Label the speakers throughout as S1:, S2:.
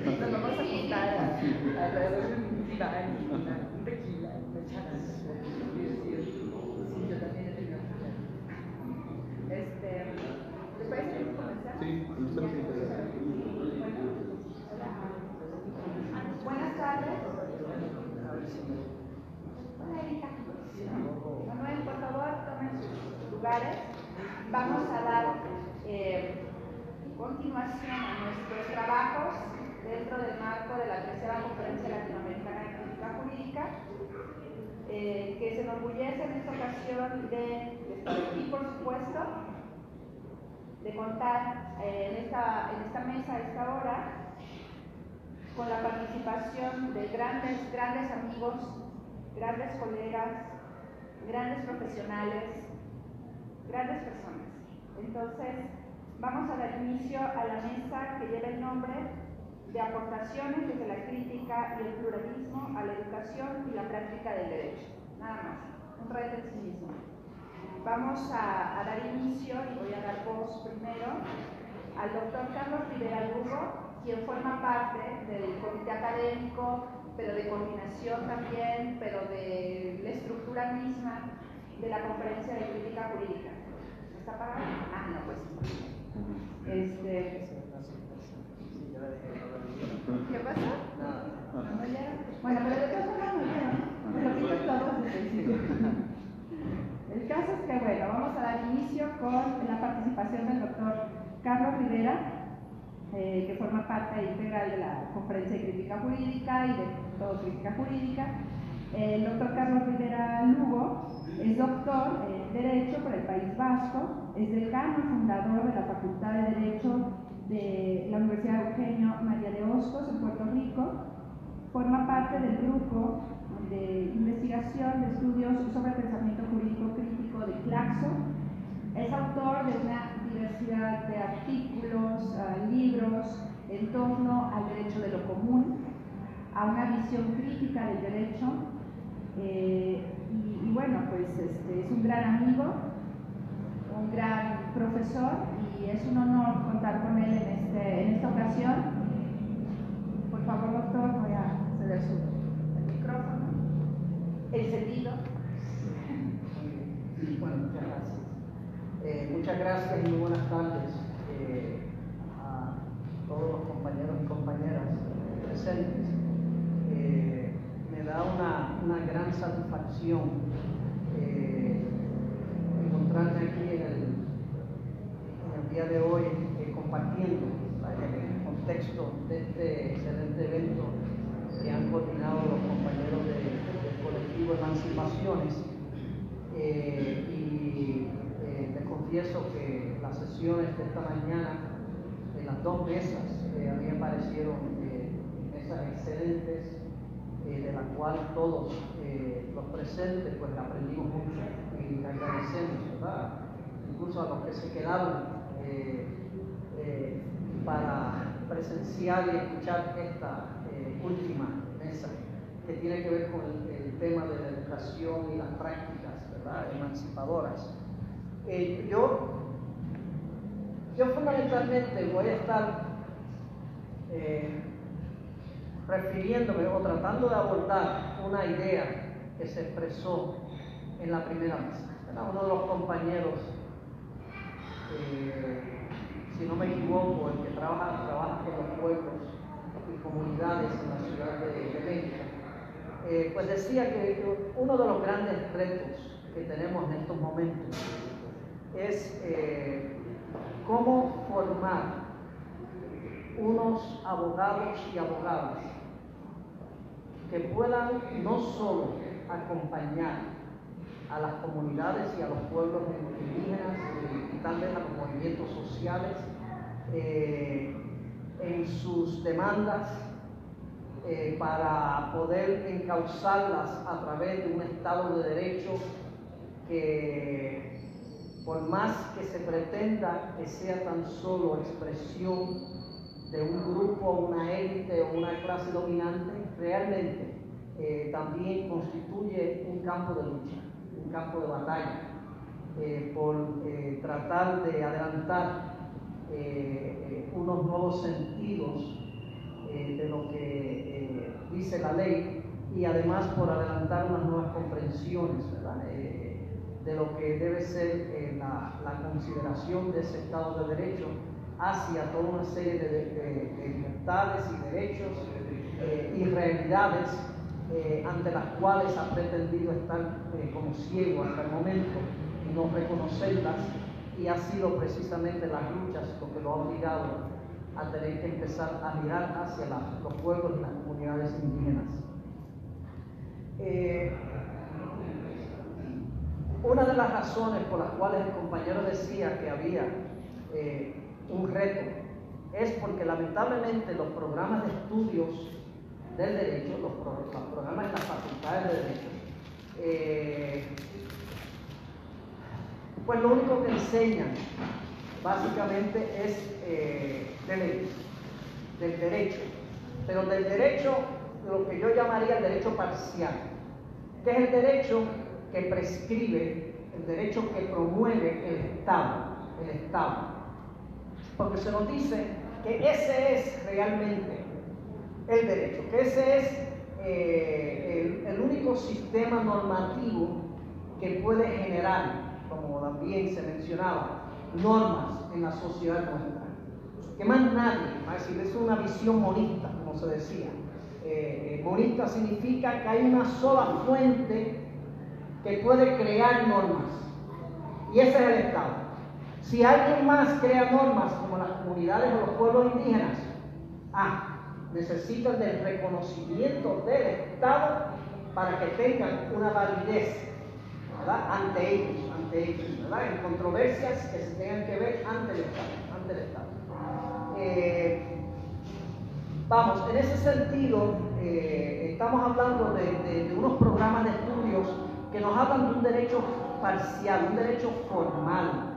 S1: Nos vamos a juntar alrededor de un diván, un tequila, una charla. Sí, yo también he tenido. ¿Les parece que comenzar?
S2: Sí,
S1: Buenas tardes. Hola, Erika. Manuel, por favor, tomen sus lugares. Vamos a dar continuación a nuestros trabajos dentro del marco de la tercera conferencia latinoamericana de crítica jurídica, que se enorgullece en esta ocasión de estar aquí, por supuesto, de contar en esta mesa a esta hora con la participación de grandes amigos, grandes colegas, grandes profesionales, grandes personas. Entonces, vamos a dar inicio a la mesa que lleva el nombre de aportaciones desde la crítica y el pluralismo a la educación y la práctica del derecho. Nada más, un reto en sí mismo. Vamos a dar inicio, y voy a dar voz primero, al doctor Carlos Rivera Lugo, quien forma parte del comité académico, pero de coordinación también, pero de la estructura misma de la conferencia de crítica jurídica. ¿Está apagado? Ah, no, pues sí. ¿Qué pasó? No ya. Bueno, pero de todas formas no ya. Lo quito todo desde el principio. El caso es que, bueno, vamos a dar inicio con la participación del doctor Carlos Rivera, que forma parte integral de la conferencia de crítica jurídica y de todo crítica jurídica. El doctor Carlos Rivera Lugo es doctor en Derecho por el País Vasco, es decano y fundador de la Facultad de Derecho de la Universidad Eugenio María de Hostos en Puerto Rico, forma parte del grupo de investigación de estudios sobre pensamiento jurídico crítico de Claxo, es autor de una diversidad de artículos, libros en torno al derecho de lo común, a una visión crítica del derecho, y bueno, pues es un gran amigo, un gran profesor, y es un honor contar con él en esta ocasión. Por favor, doctor, voy a ceder el micrófono, encendido.
S3: Bueno, muchas gracias. Muchas gracias y muy buenas tardes a todos los compañeros y compañeras presentes. Me da una gran satisfacción encontrarme aquí en el día de hoy compartiendo el contexto de este excelente evento que han coordinado los compañeros del colectivo Emancipaciones. Y les confieso que las sesiones de esta mañana las dos mesas. A mí me parecieron mesas excelentes, de las cuales todos los presentes pues aprendimos mucho y agradecemos, ¿verdad? Incluso a los que se quedaron para presenciar y escuchar esta última mesa que tiene que ver con el tema de la educación y las prácticas, ¿verdad?, emancipadoras. Yo fundamentalmente voy a estar refiriéndome o tratando de abordar una idea que se expresó en la primera mesa. Uno de los compañeros, si no me equivoco, el que trabaja con los pueblos y comunidades en la ciudad de México, pues decía que uno de los grandes retos que tenemos en estos momentos es cómo formar unos abogados y abogadas que puedan no solo acompañar a las comunidades y a los pueblos indígenas y tal vez a los movimientos sociales en sus demandas para poder encauzarlas a través de un Estado de Derecho que, por más que se pretenda que sea tan solo expresión de un grupo, una élite o una clase dominante, realmente también constituye un campo de lucha, un campo de batalla, por tratar de adelantar unos nuevos sentidos de lo que dice la ley, y además por adelantar unas nuevas comprensiones, ¿verdad?, de lo que debe ser la consideración de ese Estado de Derecho hacia toda una serie de libertades y derechos y realidades ante las cuales ha pretendido estar como ciego hasta el momento y no reconocerlas, y ha sido precisamente las luchas lo que lo ha obligado a tener que empezar a mirar hacia los pueblos y las comunidades indígenas. Una de las razones por las cuales el compañero decía que había un reto es porque lamentablemente los programas de estudios del derecho, los programas de las facultades de derecho, pues lo único que enseñan básicamente es de leyes, del derecho, pero del derecho, lo que yo llamaría el derecho parcial, que es el derecho que prescribe, el derecho que promueve el Estado, porque se nos dice que ese es realmente el derecho, que ese es el único sistema normativo que puede generar, como también se mencionaba, normas en la sociedad nuestra, que más nadie, es decir, es una visión monista, como se decía. Monista significa que hay una sola fuente que puede crear normas, y ese es el Estado. Si alguien más crea normas, como las comunidades o los pueblos indígenas, necesitan del reconocimiento del Estado para que tengan una validez, ¿verdad?, ante ellos, ¿verdad?, en controversias que se tengan que ver ante el Estado. Vamos, en ese sentido, estamos hablando de unos programas de estudios que nos hablan de un derecho parcial, un derecho formal,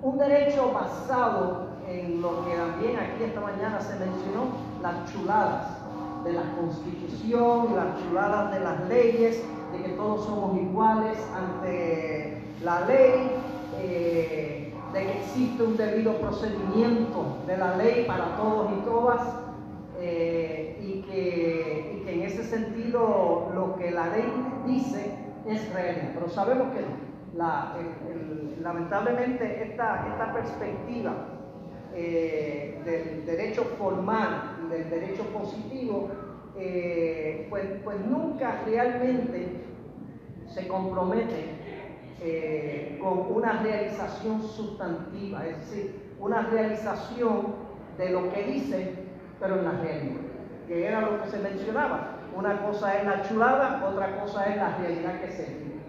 S3: un derecho basado en lo que también aquí esta mañana se mencionó, las chuladas de la Constitución, las chuladas de las leyes, de que todos somos iguales ante la ley, de que existe un debido procedimiento de la ley para todos y todas, y que en ese sentido lo que la ley dice es real, pero sabemos que lamentablemente esta perspectiva del derecho formal y del derecho positivo, pues nunca realmente se compromete con una realización sustantiva, es decir, una realización de lo que dice, pero en la realidad, que era lo que se mencionaba. Una cosa es la chulada, otra cosa es la realidad que se vive.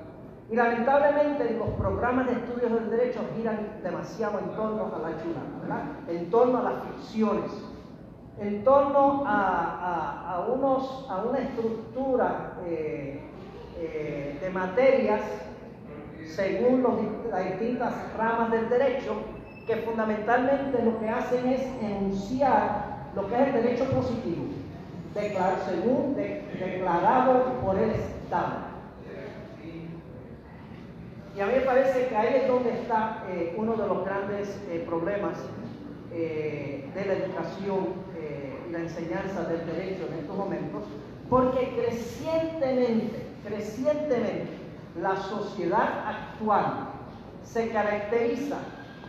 S3: Y lamentablemente los programas de estudios del derecho giran demasiado en torno a la chulada, ¿verdad? En torno a las ficciones, en torno a una estructura de materias según las distintas ramas del derecho, que fundamentalmente lo que hacen es enunciar lo que es el derecho positivo, declarado por el Estado. Y a mí me parece que ahí es donde está uno de los grandes problemas de la educación y la enseñanza del derecho en estos momentos, porque crecientemente la sociedad actual se caracteriza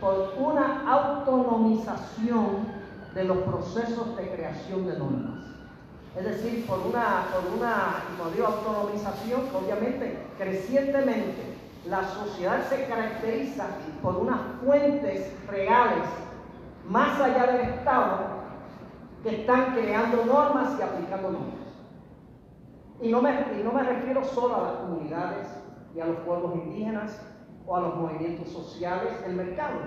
S3: por una autonomización de los procesos de creación de normas. Es decir, por una como digo, autonomización, obviamente, crecientemente la sociedad se caracteriza por unas fuentes reales, más allá del Estado, que están creando normas y aplicando normas. Y no me refiero solo a las comunidades y a los pueblos indígenas o a los movimientos sociales, el mercado.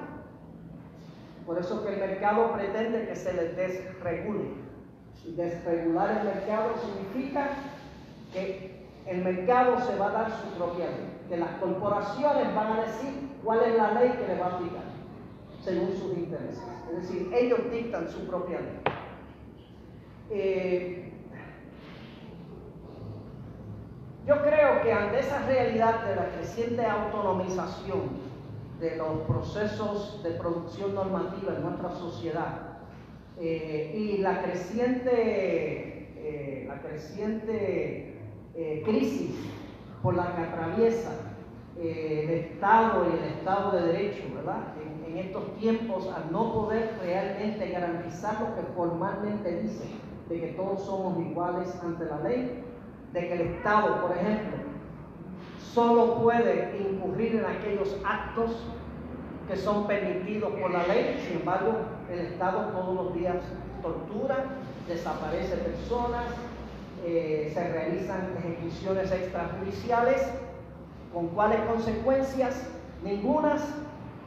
S3: Por eso que el mercado pretende que se les desregule. Y desregular el mercado significa que el mercado se va a dar su propia ley, que las corporaciones van a decir cuál es la ley que le va a aplicar, según sus intereses. Es decir, ellos dictan su propia ley. Yo creo que ante esa realidad de la creciente autonomización de los procesos de producción normativa en nuestra sociedad y la creciente crisis por la que atraviesa el Estado y el Estado de Derecho, ¿verdad? En estos tiempos, al no poder realmente garantizar lo que formalmente dice, de que todos somos iguales ante la ley, de que el Estado, por ejemplo, solo puede incurrir en aquellos actos que son permitidos por la ley. Sin embargo, el Estado todos los días tortura, desaparece personas, se realizan ejecuciones extrajudiciales. ¿Con cuáles consecuencias? Ningunas.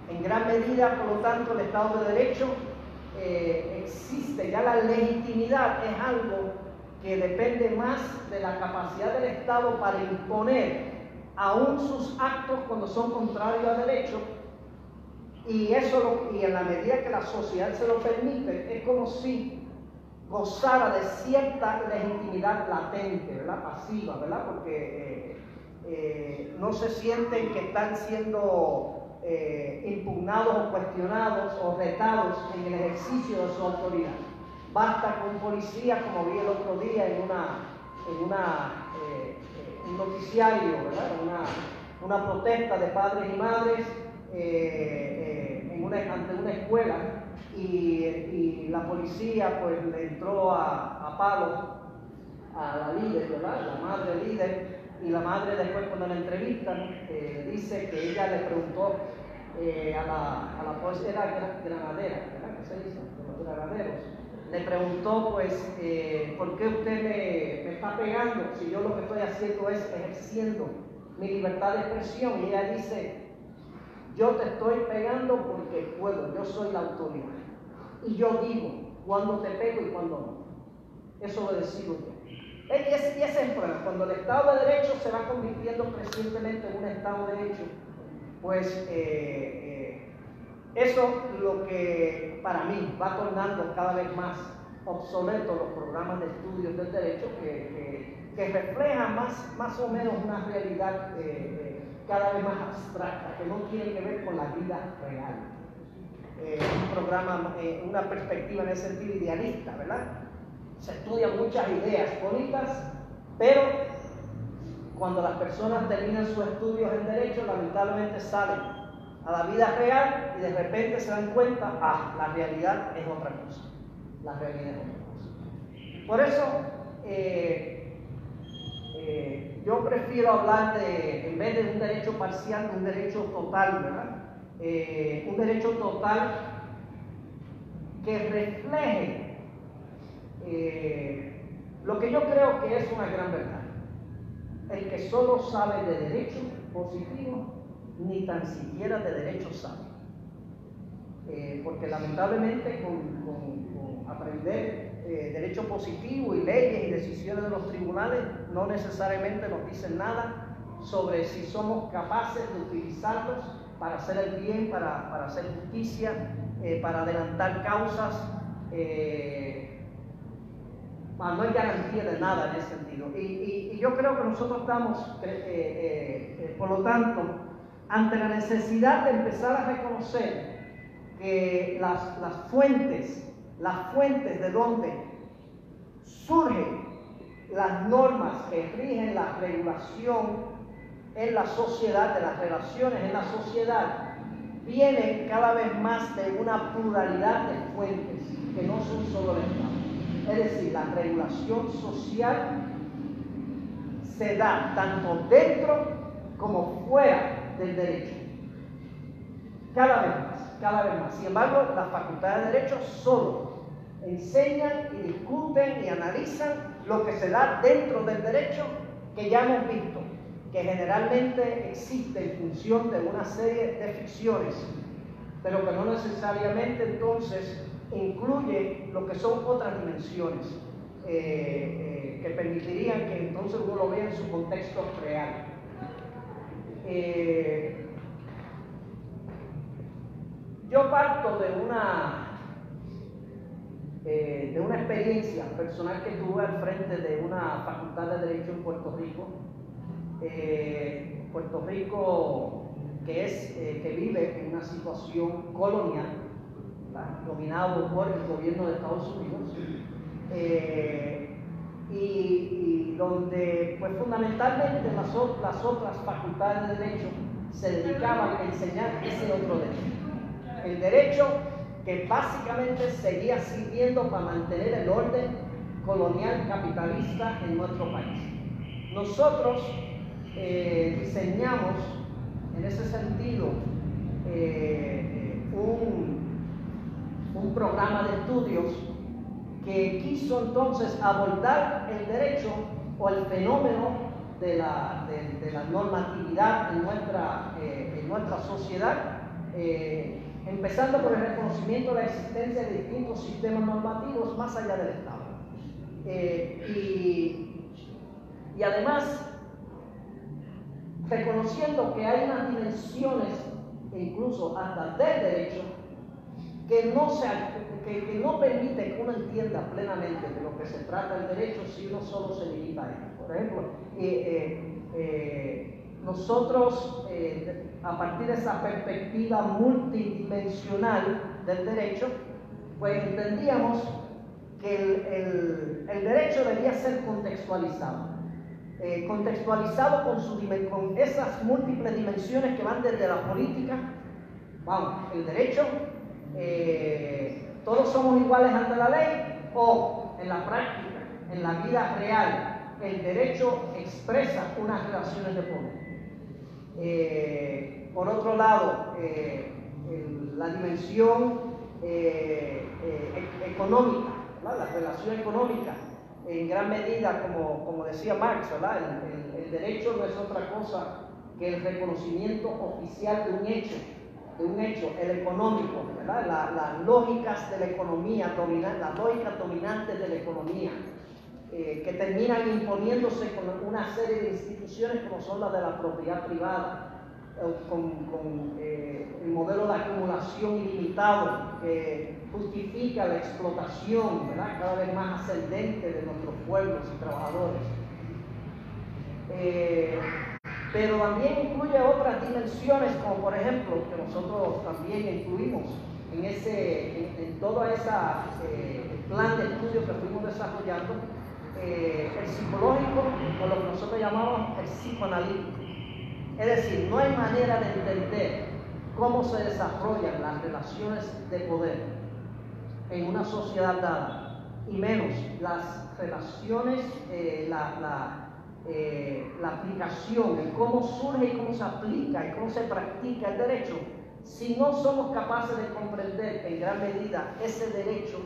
S3: En gran medida, por lo tanto, el Estado de Derecho existe. Ya la legitimidad es algo que depende más de la capacidad del Estado para imponer aún sus actos cuando son contrarios al derecho, y en la medida que la sociedad se lo permite, es como si gozara de cierta legitimidad latente, ¿verdad? Pasiva, ¿verdad? Porque no se sienten que están siendo impugnados o cuestionados o retados en el ejercicio de su autoridad. Basta con un policía, como vi el otro día en un noticiario, ¿verdad? Una protesta de padres y madres ante una escuela, y la policía pues le entró a palos a la líder, ¿verdad? La madre líder, y la madre después cuando la entrevistan dice que ella le preguntó a la pues era granadera, ¿verdad? ¿Qué se dice? Los granaderos. Le preguntó, pues, ¿por qué usted me está pegando si yo lo que estoy haciendo es ejerciendo mi libertad de expresión? Y ella dice, yo te estoy pegando porque puedo, yo soy la autoridad. Y yo digo cuándo te pego y cuándo no. Eso lo decido yo. Y ese es el problema. Cuando el Estado de Derecho se va convirtiendo crecientemente en un Estado de Derecho, pues eso lo que para mí va tornando cada vez más obsoletos los programas de estudios del derecho que reflejan más o menos una realidad cada vez más abstracta, que no tiene que ver con la vida real. Un programa, una perspectiva en ese sentido idealista, ¿verdad? Se estudian muchas ideas bonitas, pero cuando las personas terminan sus estudios en derecho, lamentablemente salen a la vida real y de repente se dan cuenta, la realidad es otra cosa. La realidad es otra cosa. Por eso, yo prefiero hablar en vez de un derecho parcial, de un derecho total, ¿verdad? Un derecho total que refleje lo que yo creo que es una gran verdad. El que solo sabe de derecho positivo, ni tan siquiera de derecho sano. Porque lamentablemente con aprender derecho positivo y leyes y decisiones de los tribunales no necesariamente nos dicen nada sobre si somos capaces de utilizarlos para hacer el bien, para hacer justicia, para adelantar causas. No hay garantía de nada en ese sentido. Y yo creo que nosotros estamos, por lo tanto, ante la necesidad de empezar a reconocer que las fuentes de donde surgen las normas que rigen la regulación en la sociedad, de las relaciones en la sociedad, vienen cada vez más de una pluralidad de fuentes que no son solo el Estado. Es decir, la regulación social se da tanto dentro como fuera del derecho. Cada vez más. Sin embargo, las facultades de derecho solo enseñan y discuten y analizan lo que se da dentro del derecho, que ya hemos visto, que generalmente existe en función de una serie de ficciones, pero que no necesariamente entonces incluye lo que son otras dimensiones que permitirían que entonces uno lo vea en su contexto real. Yo parto de una experiencia personal que tuve al frente de una facultad de Derecho en Puerto Rico. Puerto Rico que vive en una situación colonial, dominado por el gobierno de Estados Unidos, y donde pues fundamentalmente las otras facultades de Derecho se dedicaban a enseñar ese otro derecho. El derecho que básicamente seguía sirviendo para mantener el orden colonial capitalista en nuestro país. Nosotros diseñamos en ese sentido un programa de estudios que quiso entonces abordar el derecho o el fenómeno de la normatividad en nuestra sociedad, empezando por el reconocimiento de la existencia de distintos sistemas normativos más allá del Estado. Y además, reconociendo que hay unas dimensiones, incluso hasta del derecho, que no permite que uno entienda plenamente de lo que se trata el derecho si uno solo se limita a ello. Por ejemplo, nosotros, a partir de esa perspectiva multidimensional del derecho, pues entendíamos que el derecho debía ser contextualizado. Contextualizado con esas múltiples dimensiones que van desde la política, el derecho, todos somos iguales ante la ley, o en la práctica, en la vida real, el derecho expresa unas relaciones de poder. Por otro lado, la dimensión económica, ¿verdad? La relación económica, en gran medida, como decía Marx, ¿verdad? El derecho no es otra cosa que el reconocimiento oficial de un hecho, el económico, ¿verdad? Las lógicas de la economía, las lógicas dominantes de la economía, que terminan imponiéndose con una serie de instituciones como son las de la propiedad privada, con el modelo de acumulación ilimitado que justifica la explotación, ¿verdad? Cada vez más ascendente de nuestros pueblos y trabajadores. Pero también incluye otras dimensiones, como por ejemplo, que nosotros también incluimos en todo ese plan de estudio que fuimos desarrollando, el psicológico, o lo que nosotros llamamos el psicoanalítico. Es decir, no hay manera de entender cómo se desarrollan las relaciones de poder en una sociedad dada, y menos las relaciones, la aplicación, el cómo surge y cómo se aplica y cómo se practica el derecho, si no somos capaces de comprender en gran medida ese derecho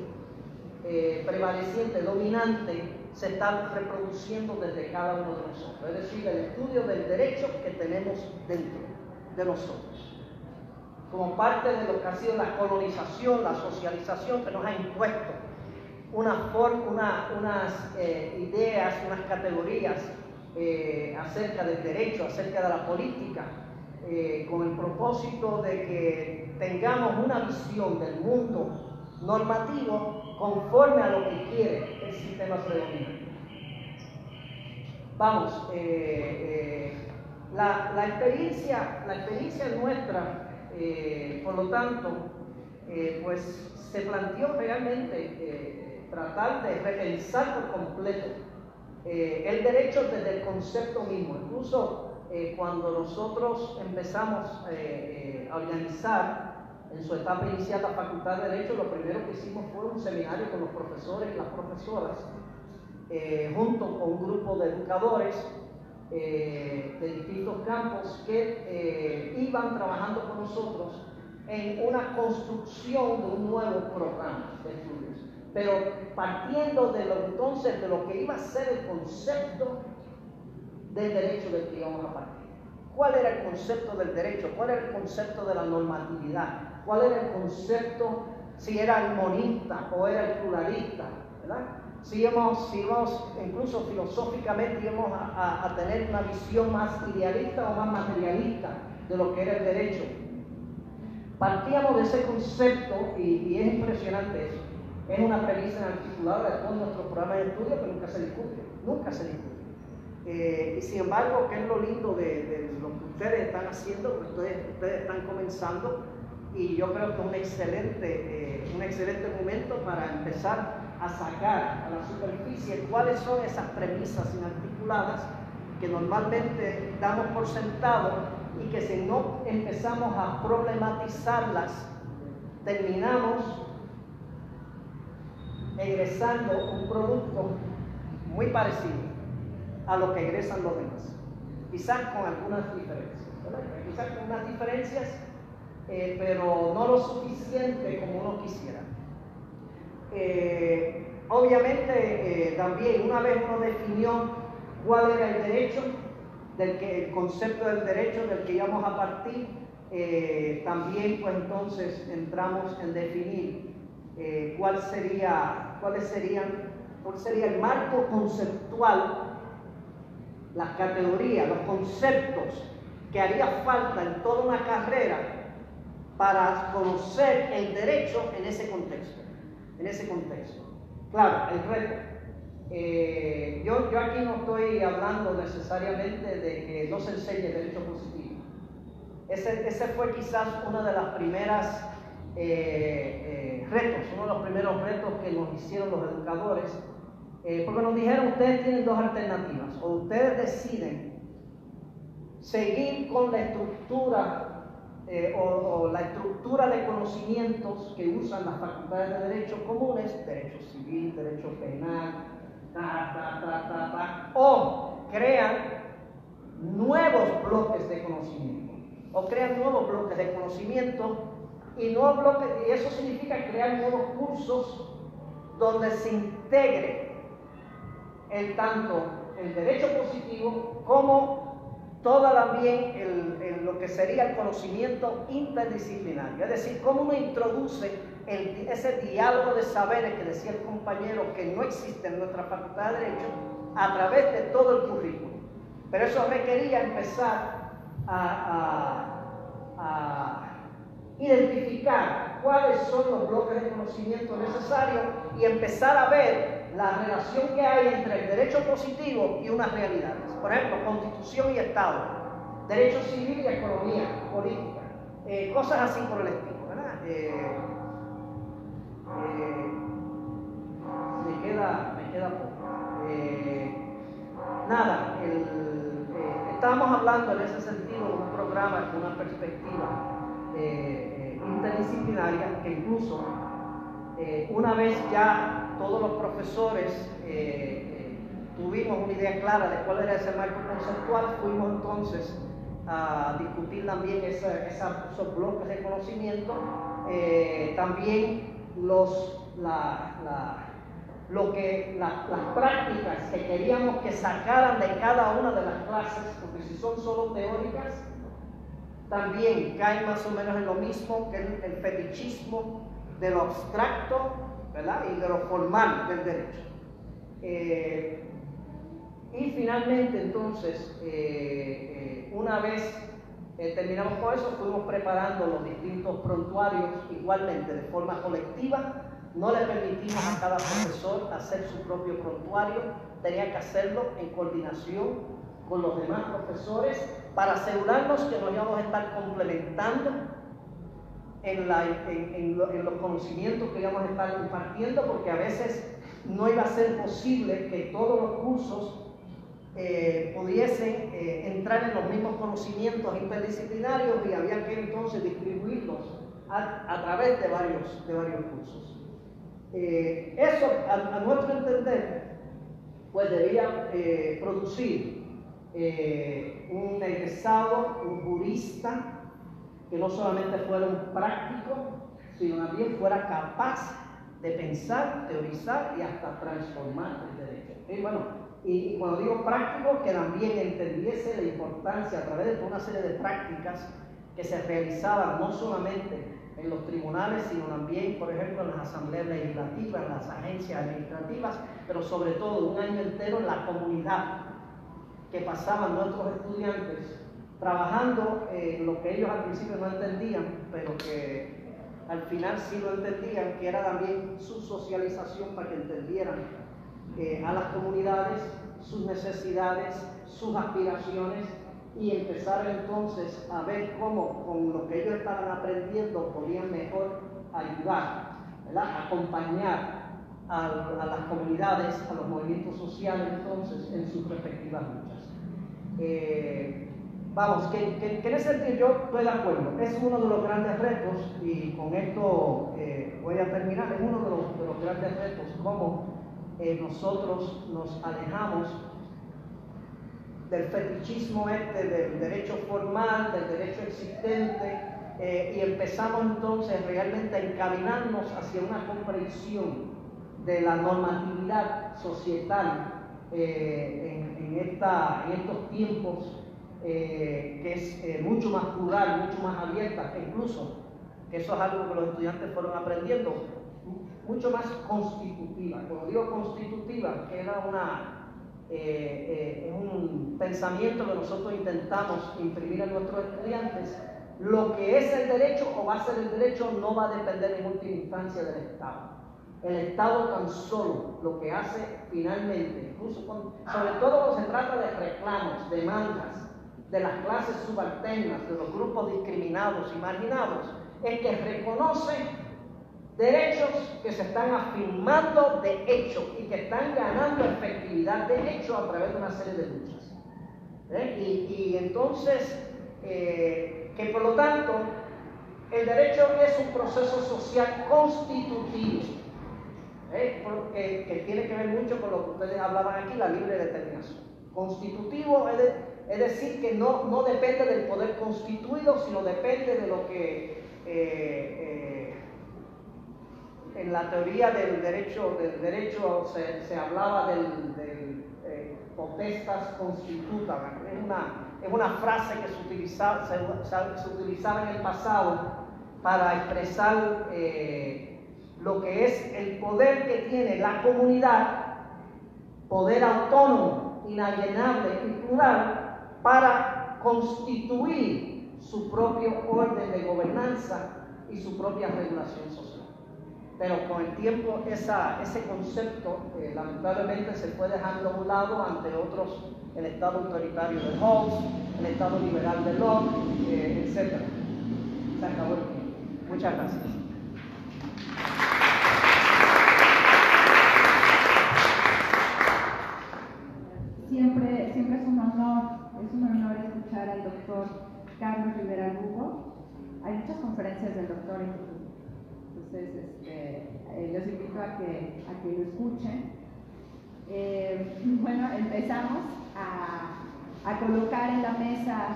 S3: prevaleciente, dominante, se está reproduciendo desde cada uno de nosotros, es decir, el estudio del derecho que tenemos dentro de nosotros, como parte de lo que ha sido la colonización, la socialización que nos ha impuesto unas ideas, unas categorías acerca del derecho, acerca de la política, con el propósito de que tengamos una visión del mundo normativo conforme a lo que quiere el sistema predominante. Vamos, la experiencia nuestra, por lo tanto, pues se planteó realmente tratar de repensar por completo el derecho desde el concepto mismo. Incluso cuando nosotros empezamos a organizar en su etapa inicial la Facultad de Derecho, lo primero que hicimos fue un seminario con los profesores y las profesoras, junto con un grupo de educadores de distintos campos que iban trabajando con nosotros en una construcción de un nuevo programa de estudios, pero partiendo de lo que iba a ser el concepto del derecho del que íbamos a partir. ¿Cuál era el concepto del derecho? ¿Cuál era el concepto de la normatividad? ¿Cuál era el concepto, si era el monista o era el pluralista? ¿Verdad? Si íbamos incluso filosóficamente, íbamos a tener una visión más idealista o más materialista de lo que era el derecho. Partíamos de ese concepto y es impresionante eso. Es una premisa articulada de todos nuestros programas de estudio que nunca se discute. Y sin embargo, ¿qué es lo lindo de lo que ustedes están haciendo? Ustedes están comenzando y yo creo que es un excelente momento para empezar a sacar a la superficie cuáles son esas premisas inarticuladas que normalmente damos por sentado y que si no empezamos a problematizarlas, terminamos egresando un producto muy parecido a lo que egresan los demás, quizás con algunas diferencias, ¿verdad? Quizás con unas diferencias, pero no lo suficiente como uno quisiera. Obviamente, también una vez uno definió cuál era el derecho, el concepto del derecho del que íbamos a partir, también pues entonces entramos en definir cuál sería el marco conceptual, las categorías, los conceptos que haría falta en toda una carrera para conocer el derecho en ese contexto. Claro, el reto. Yo aquí no estoy hablando necesariamente de que no se enseñe derecho positivo. Ese fue quizás una de las primeras uno de los primeros retos que nos hicieron los educadores, porque nos dijeron: ustedes tienen dos alternativas, o ustedes deciden seguir con la estructura o la estructura de conocimientos que usan las facultades de derecho comunes, derecho civil, derecho penal, o crean nuevos bloques de conocimiento, y eso significa crear nuevos cursos donde se integre tanto el derecho positivo como todo también lo que sería el conocimiento interdisciplinario, es decir, cómo uno introduce ese diálogo de saberes que decía el compañero que no existe en nuestra facultad de Derecho a través de todo el currículo. Pero eso requería empezar a identificar cuáles son los bloques de conocimiento necesarios y empezar a ver la relación que hay entre el derecho positivo y unas realidades. Por ejemplo, Constitución y Estado, derecho civil y economía, política, cosas así por el estilo, ¿verdad? Me queda poco. Estábamos hablando en ese sentido de un programa con una perspectiva interdisciplinaria que incluso una vez ya todos los profesores tuvimos una idea clara de cuál era ese marco conceptual, fuimos entonces a discutir también esos bloques de conocimiento, también las prácticas que queríamos que sacaran de cada una de las clases, porque si son solo teóricas, también caen más o menos en lo mismo que el fetichismo de lo abstracto, ¿verdad? Y de lo formal del derecho. Y finalmente, entonces, una vez terminamos con eso, fuimos preparando los distintos prontuarios igualmente de forma colectiva. No le permitimos a cada profesor hacer su propio prontuario, tenía que hacerlo en coordinación con los demás profesores para asegurarnos que nos íbamos a estar complementando en los conocimientos que íbamos a estar impartiendo, porque a veces no iba a ser posible que todos los cursos pudiesen entrar en los mismos conocimientos interdisciplinarios, y había que entonces distribuirlos a través de varios cursos. Eso, a nuestro entender, pues debía producir un egresado, un jurista, que no solamente fuera un práctico, sino también fuera capaz de pensar, teorizar y hasta transformar el derecho. Bueno, y cuando digo práctico, que también entendiese la importancia a través de una serie de prácticas que se realizaban no solamente en los tribunales, sino también, por ejemplo, en las asambleas legislativas, en las agencias administrativas, pero sobre todo un año entero en la comunidad, que pasaban nuestros estudiantes trabajando en lo que ellos al principio no entendían, pero que al final sí lo entendían, que era también su socialización para que entendieran a las comunidades, sus necesidades, sus aspiraciones, y empezar entonces a ver cómo con lo que ellos estaban aprendiendo podían mejor ayudar, ¿verdad? Acompañar a las comunidades, a los movimientos sociales entonces en sus respectivas luchas. Vamos, que en ese sentido yo estoy de acuerdo, es uno de los grandes retos, y con esto voy a terminar, es uno de los grandes retos, cómo nosotros nos alejamos del fetichismo del derecho formal, del derecho existente, y empezamos entonces realmente a encaminarnos hacia una comprensión de la normatividad societal en estos tiempos, que es mucho más plural, mucho más abierta, que incluso, que eso es algo que los estudiantes fueron aprendiendo, mucho más constitutiva. Cuando digo constitutiva, que era un pensamiento que nosotros intentamos imprimir a nuestros estudiantes, lo que es el derecho o va a ser el derecho no va a depender en última instancia del Estado. El Estado tan solo lo que hace finalmente, incluso sobre todo cuando se trata de reclamos, demandas de las clases subalternas, de los grupos discriminados y marginados, es que reconoce derechos que se están afirmando de hecho y que están ganando efectividad de hecho a través de una serie de luchas. Y entonces, que por lo tanto, el derecho es un proceso social constitutivo, que tiene que ver mucho con lo que ustedes hablaban aquí, la libre determinación. Constitutivo es decir que no depende del poder constituido, sino depende de lo que en la teoría del derecho se hablaba del potestas constituta. Es una frase que se utilizaba en el pasado para expresar lo que es el poder que tiene la comunidad, poder autónomo, inalienable y plural, para constituir su propio orden de gobernanza y su propia regulación social. Pero con el tiempo ese concepto lamentablemente se fue dejando a un lado ante otros, el Estado autoritario de Hobbes, el Estado liberal de Locke, etc. Se acabó el tiempo. Muchas gracias.
S1: Siempre es un honor escuchar al doctor Carlos Rivera Lugo. Hay muchas conferencias del doctor, entonces los invito a que lo escuchen. Bueno, empezamos a colocar en la mesa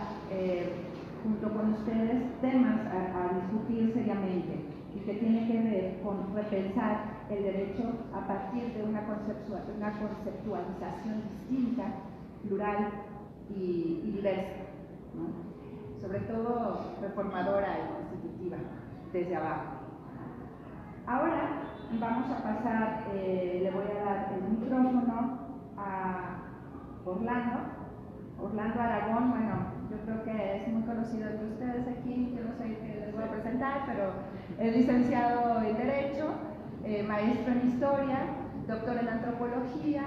S1: junto con ustedes temas a discutir seriamente. y que tiene que ver con repensar el derecho a partir de una conceptualización distinta, plural y diversa, ¿no? Sobre todo reformadora y constitutiva, desde abajo. Ahora vamos a pasar, le voy a dar el micrófono a Orlando Aragón. Bueno, yo creo que es muy conocido entre ustedes aquí, yo no sé qué les voy a presentar, pero es licenciado en Derecho, maestro en Historia, doctor en Antropología,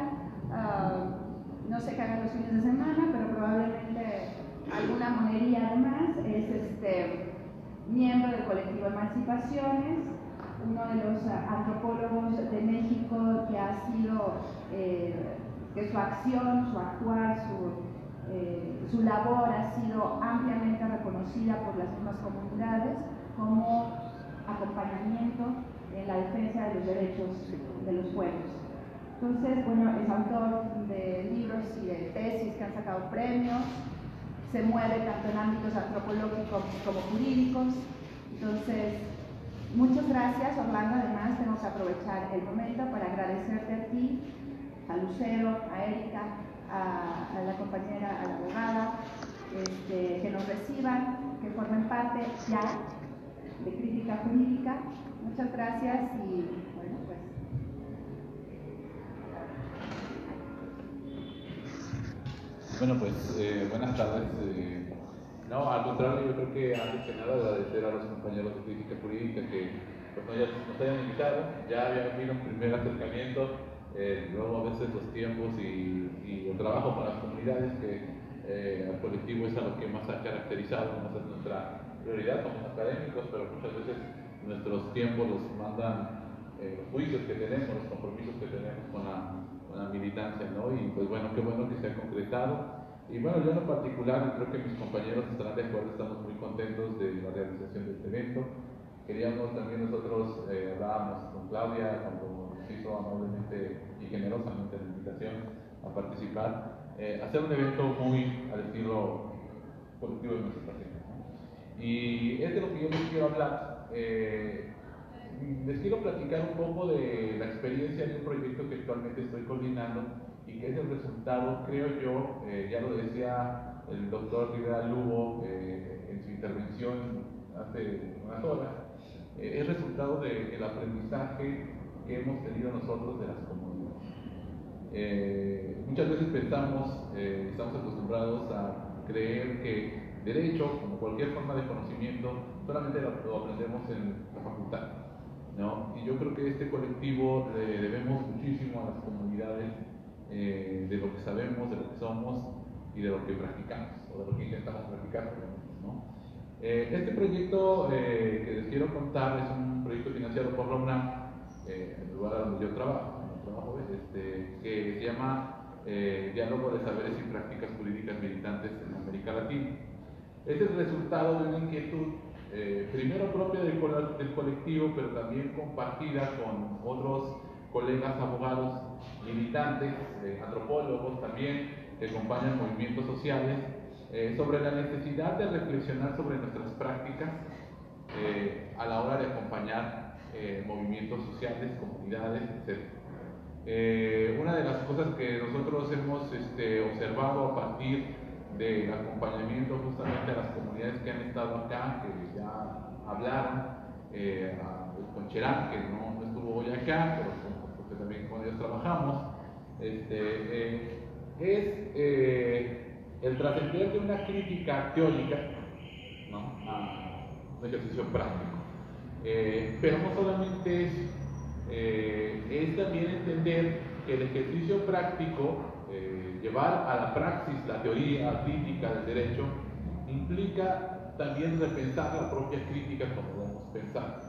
S1: no sé qué hagan los fines de semana, pero probablemente alguna monería además, es miembro del colectivo Emancipaciones, uno de los antropólogos de México que ha sido, que su acción, su actuar, su labor ha sido ampliamente reconocida por las mismas comunidades como acompañamiento en la defensa de los derechos de los pueblos. Entonces, bueno, es autor de libros y de tesis que han sacado premios, se mueve tanto en ámbitos antropológicos como jurídicos. Entonces, muchas gracias, Orlando. Además, tenemos que aprovechar el momento para agradecerte a ti, a Lucero, a Erika, a la compañera, a la abogada, que nos reciban, que formen parte ya de Crítica Jurídica. Muchas gracias y bueno, pues.
S2: Bueno, pues buenas tardes. No, al contrario, yo creo que antes que nada agradecer a los compañeros de Crítica Jurídica que pues, nos hayan invitado. Ya había habido un primer acercamiento, luego a veces los tiempos y el trabajo con las comunidades que al colectivo es a lo que más ha caracterizado, más es nuestra prioridad, somos académicos, pero muchas veces nuestros tiempos los mandan los juicios que tenemos, los compromisos que tenemos con la militancia, ¿no? Y pues bueno, qué bueno que se ha concretado. Y bueno, yo en lo particular, creo que mis compañeros estarán de acuerdo, estamos muy contentos de la realización de este evento. Queríamos también nosotros, hablábamos con Claudia cuando nos hizo amablemente y generosamente la invitación a participar, hacer un evento muy al estilo colectivo de emancipación, ¿no? Y es de lo que yo les quiero hablar. Les quiero platicar un poco de la experiencia de un proyecto que actualmente estoy coordinando y que es el resultado, creo yo, ya lo decía el doctor Rivera Lugo en su intervención hace unas horas, es resultado del aprendizaje que hemos tenido nosotros de las comunidades. Muchas veces pensamos, estamos acostumbrados a creer que derecho, como cualquier forma de conocimiento, solamente lo aprendemos en la facultad, ¿no? Y yo creo que este colectivo le debemos muchísimo a las comunidades de lo que sabemos, de lo que somos y de lo que practicamos, o de lo que intentamos practicar, ¿no? Este proyecto que les quiero contar es un proyecto financiado por la UNAM, en el lugar donde yo trabajo, que se llama Diálogo de Saberes y Prácticas Jurídicas Militantes en América Latina. Es el resultado de una inquietud, primero propia del colectivo, pero también compartida con otros colegas abogados militantes, antropólogos también, que acompañan movimientos sociales, sobre la necesidad de reflexionar sobre nuestras prácticas a la hora de acompañar movimientos sociales, comunidades, etc. Una de las cosas que nosotros hemos observado a partir del acompañamiento justamente a las comunidades que han estado acá, que ya hablaron, con Cherán, que no estuvo hoy acá, pero porque también con ellos trabajamos, es el trascender de una crítica teórica, ¿no?, a un ejercicio práctico. Pero no solamente es también entender que el ejercicio práctico, llevar a la praxis la teoría crítica del derecho, implica también repensar la propia crítica como lo hemos pensado.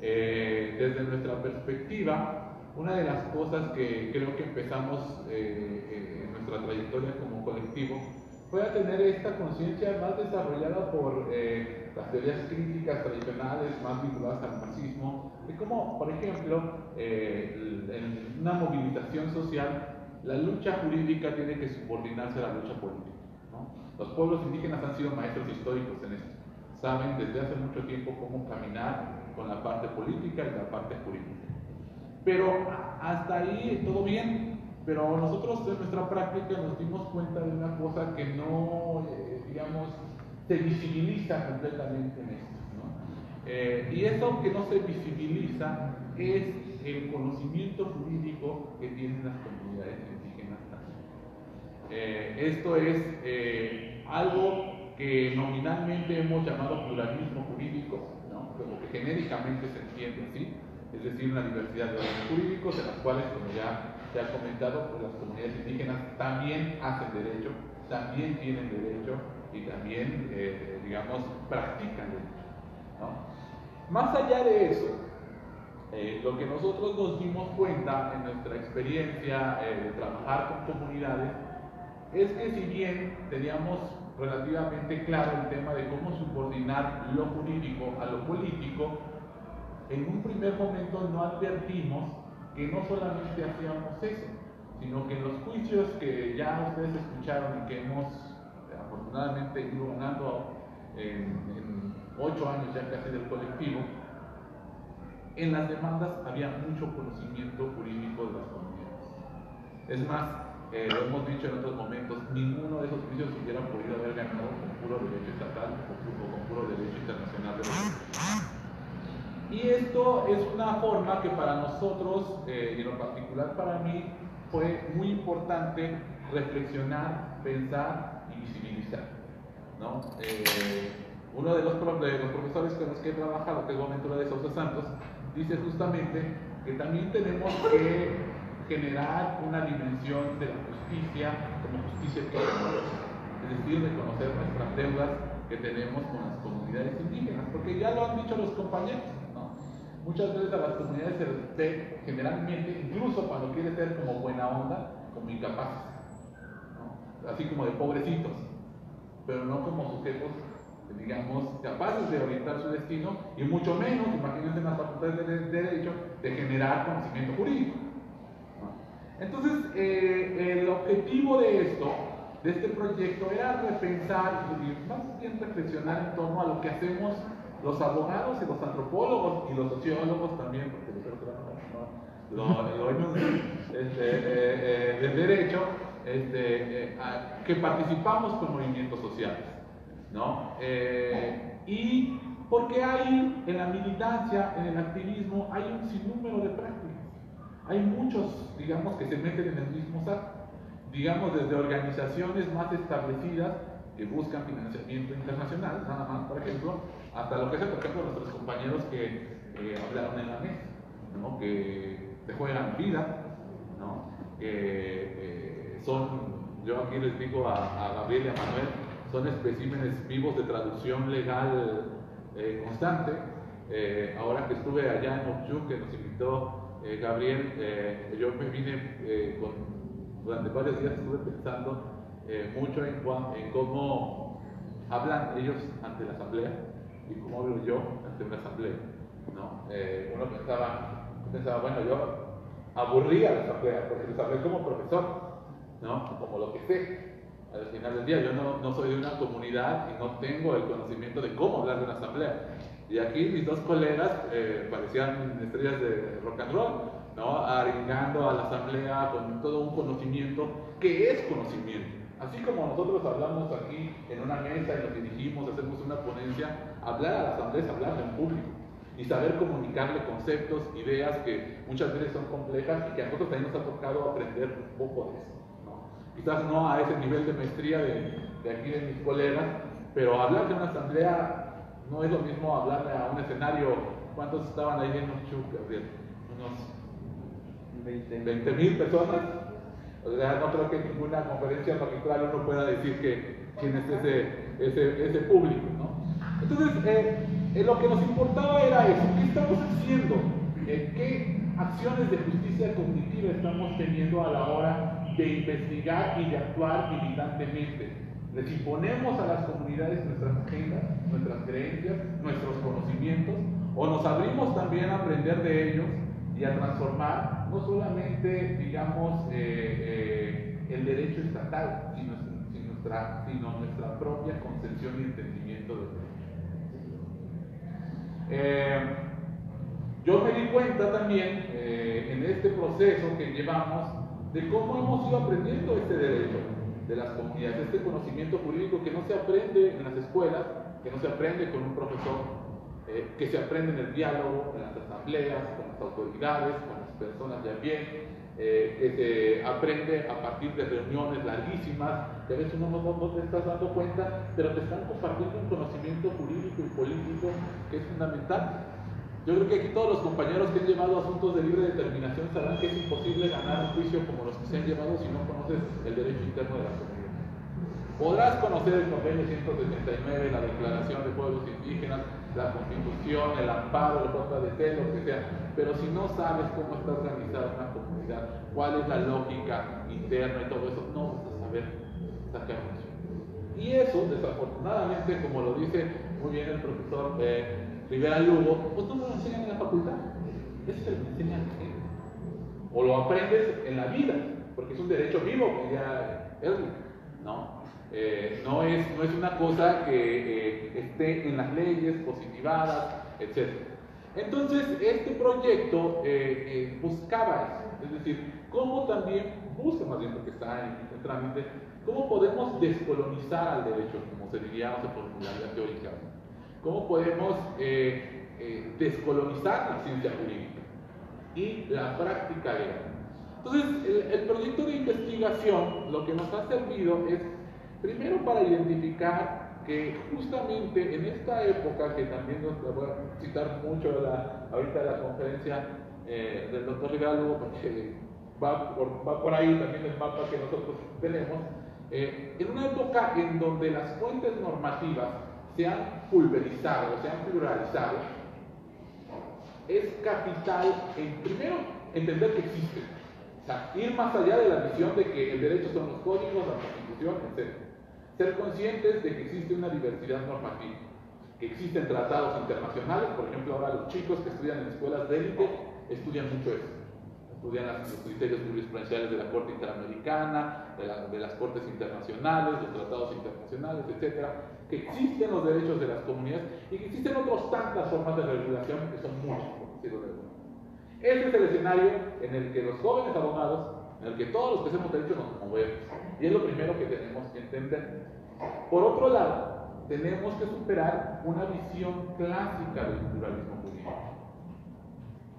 S2: Desde nuestra perspectiva, una de las cosas que creo que empezamos en nuestra trayectoria como colectivo fue a tener esta conciencia más desarrollada por las teorías críticas tradicionales más vinculadas al marxismo, de cómo, por ejemplo, en una movilización social, la lucha jurídica tiene que subordinarse a la lucha política, ¿no? Los pueblos indígenas han sido maestros históricos en esto. Saben desde hace mucho tiempo cómo caminar con la parte política y la parte jurídica. Pero hasta ahí todo bien, pero nosotros en nuestra práctica nos dimos cuenta de una cosa que no, digamos, se visibiliza completamente en esto, ¿no? Y eso que no se visibiliza es el conocimiento jurídico que tienen las comunidades indígenas también. Esto es algo que nominalmente hemos llamado pluralismo jurídico, ¿no? Como que genéricamente se entiende así, es decir, una diversidad de órdenes jurídicos en las cuales, como ya se ha comentado, pues las comunidades indígenas también hacen derecho, también tienen derecho y también, digamos, practican derecho, ¿no? Más allá de eso, lo que nosotros nos dimos cuenta en nuestra experiencia de trabajar con comunidades es que si bien teníamos relativamente claro el tema de cómo subordinar lo jurídico a lo político, en un primer momento no advertimos que no solamente hacíamos eso, sino que en los juicios que ya ustedes escucharon y que hemos afortunadamente ido ganando en 8 años ya casi del colectivo, en las demandas había mucho conocimiento jurídico de las comunidades. Es más, lo hemos dicho en otros momentos, ninguno de esos juicios se hubiera podido haber ganado con puro derecho estatal o con puro derecho internacional de los derechos. Y esto es una forma que para nosotros, y en lo particular para mí, fue muy importante reflexionar, pensar y visibilizar, ¿no? Uno de los profesores con los que he trabajado, que es Boaventura de Sousa Santos, dice justamente que también tenemos que generar una dimensión de la justicia como justicia económica, es decir, reconocer nuestras deudas que tenemos con las comunidades indígenas, porque ya lo han dicho los compañeros, ¿no? Muchas veces a las comunidades se les ve generalmente, incluso cuando quiere ser como buena onda, como incapaces, ¿no? Así como de pobrecitos, pero no como sujetos, digamos, capaces de orientar su destino y mucho menos, imagínense en las facultades de derecho, de generar conocimiento jurídico, ¿no? Entonces, el objetivo de esto, de este proyecto, era repensar y más bien reflexionar en torno a lo que hacemos los abogados y los antropólogos y los sociólogos también, porque yo creo que del derecho, que participamos con movimientos sociales, ¿no? Y porque hay en la militancia, en el activismo, hay un sinnúmero de prácticas. Hay muchos, digamos, que se meten en el mismo saco, digamos, desde organizaciones más establecidas que buscan financiamiento internacional, nada más, por ejemplo, hasta lo que hacen, por ejemplo, nuestros compañeros que hablaron en la mesa, ¿no? Que se juegan vida, ¿no? Yo aquí les digo a Gabriel y a Manuel, son especímenes vivos de traducción legal constante. Ahora que estuve allá en Ochuc, que nos invitó Gabriel, yo me vine durante varios días estuve pensando mucho en cómo hablan ellos ante la asamblea y cómo hablo yo ante una asamblea, ¿no? Uno pensaba, bueno, yo aburría la asamblea porque les hablé como profesor, ¿no? Como lo que sé. Al final del día yo no soy de una comunidad y no tengo el conocimiento de cómo hablar de una asamblea. Y aquí mis dos colegas parecían estrellas de rock and roll, ¿no? Arengando a la asamblea con todo un conocimiento que es conocimiento. Así como nosotros hablamos aquí en una mesa y nos dirigimos, hacemos una ponencia, hablar a la asamblea es hablar en público y saber comunicarle conceptos, ideas que muchas veces son complejas y que a nosotros también nos ha tocado aprender un poco de eso. Quizás no a ese nivel de maestría de aquí de mis colegas, pero hablar de una asamblea no es lo mismo hablarle a un escenario. ¿Cuántos estaban ahí en Ochuc, Gabriel? Unos 20,000 personas. O sea, no creo que en ninguna conferencia magistral uno pueda decir quién es ese público, ¿no? Entonces, lo que nos importaba era eso. ¿Qué estamos haciendo? ¿Qué acciones de justicia cognitiva estamos teniendo a la hora de investigar y de actuar militantemente? Les imponemos a las comunidades nuestras agendas, nuestras creencias, nuestros conocimientos, o nos abrimos también a aprender de ellos y a transformar no solamente, digamos, el derecho estatal, sino nuestra propia concepción y entendimiento del derecho. Yo me di cuenta también en este proceso que llevamos de cómo hemos ido aprendiendo este derecho de las comunidades, este conocimiento jurídico que no se aprende en las escuelas, que no se aprende con un profesor, que se aprende en el diálogo, en las asambleas, con las autoridades, con las personas de a pie, que se aprende a partir de reuniones larguísimas, que a veces uno no te estás dando cuenta, pero te están compartiendo un conocimiento jurídico y político que es fundamental. Yo creo que aquí todos los compañeros que han llevado asuntos de libre determinación sabrán que es imposible ganar un juicio como los que se han llevado si no conoces el derecho interno de la comunidad. Podrás conocer el convenio 179, la Declaración de Pueblos Indígenas, la Constitución, el amparo, el JDT, lo que sea, pero si no sabes cómo está organizada una comunidad, cuál es la lógica interna y todo eso, no vas a saber sacar mucho. Y eso, desafortunadamente, como lo dice muy bien el profesor Rivera Lugo, pues no me lo enseñan en la facultad. Eso se lo enseñan aquí. O lo aprendes en la vida, porque es un derecho vivo, que ya ¿no? No es una cosa que esté en las leyes positivadas, etc. Entonces, este proyecto buscaba eso, es decir, cómo también, busca más bien porque está en trámite, cómo podemos descolonizar al derecho, como se diría, o se formularía teórica. ¿Cómo podemos descolonizar la ciencia jurídica y la práctica legal? Entonces, el proyecto de investigación lo que nos ha servido es, primero, para identificar que justamente en esta época, que también nos voy a citar mucho ahorita la conferencia del doctor Rivera Lugo, porque va por ahí también el mapa que nosotros tenemos, en una época en donde las fuentes normativas se han pulverizado, se han pluralizado, es capital, primero, entender que existen. O sea, ir más allá de la visión de que el derecho son los códigos, la Constitución, etc. Ser conscientes de que existe una diversidad normativa, que existen tratados internacionales. Por ejemplo, ahora los chicos que estudian en escuelas de élite estudian mucho eso. Estudian los criterios jurisprudenciales de la Corte Interamericana, de las Cortes Internacionales, los tratados internacionales, etc. Que existen los derechos de las comunidades y que existen otras tantas formas de regulación que son muchas, por decirlo de alguna manera. Este es el escenario en el que los jóvenes abogados, en el que todos los que hacemos derecho nos movemos. Y es lo primero que tenemos que entender. Por otro lado, tenemos que superar una visión clásica del pluralismo jurídico.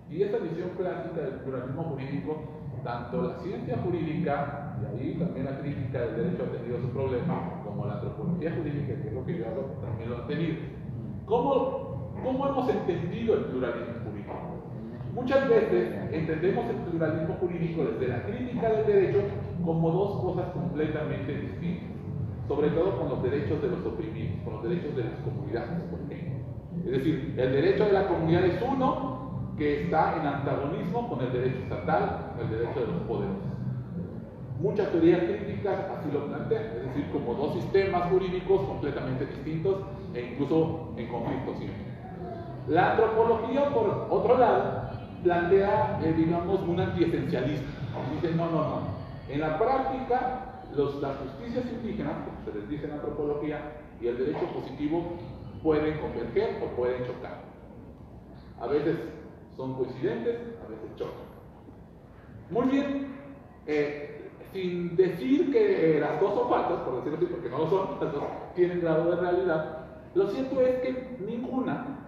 S2: Y esa visión clásica del pluralismo jurídico, tanto la ciencia jurídica, y ahí también la crítica del derecho ha tenido su problema, como la antropología jurídica, que es lo que yo hago, también lo han tenido. ¿Cómo hemos entendido el pluralismo jurídico? Muchas veces entendemos el pluralismo jurídico desde la crítica del derecho como dos cosas completamente distintas, sobre todo con los derechos de los oprimidos, con los derechos de las comunidades, por ejemplo. Es decir, el derecho de la comunidad es uno que está en antagonismo con el derecho estatal, con el derecho de los poderosos. Muchas teorías críticas así lo plantean, es decir, como dos sistemas jurídicos completamente distintos e incluso en conflicto siempre. La antropología, por otro lado, plantea, digamos, un antiesencialismo. Dice, no. En la práctica, las justicias indígenas, como se les dice en antropología, y el derecho positivo pueden converger o pueden chocar. A veces son coincidentes, a veces chocan. Muy bien, sin decir que las dos son falsas, por decirlo así, porque no lo son, las dos tienen grado de realidad, lo cierto es que ninguna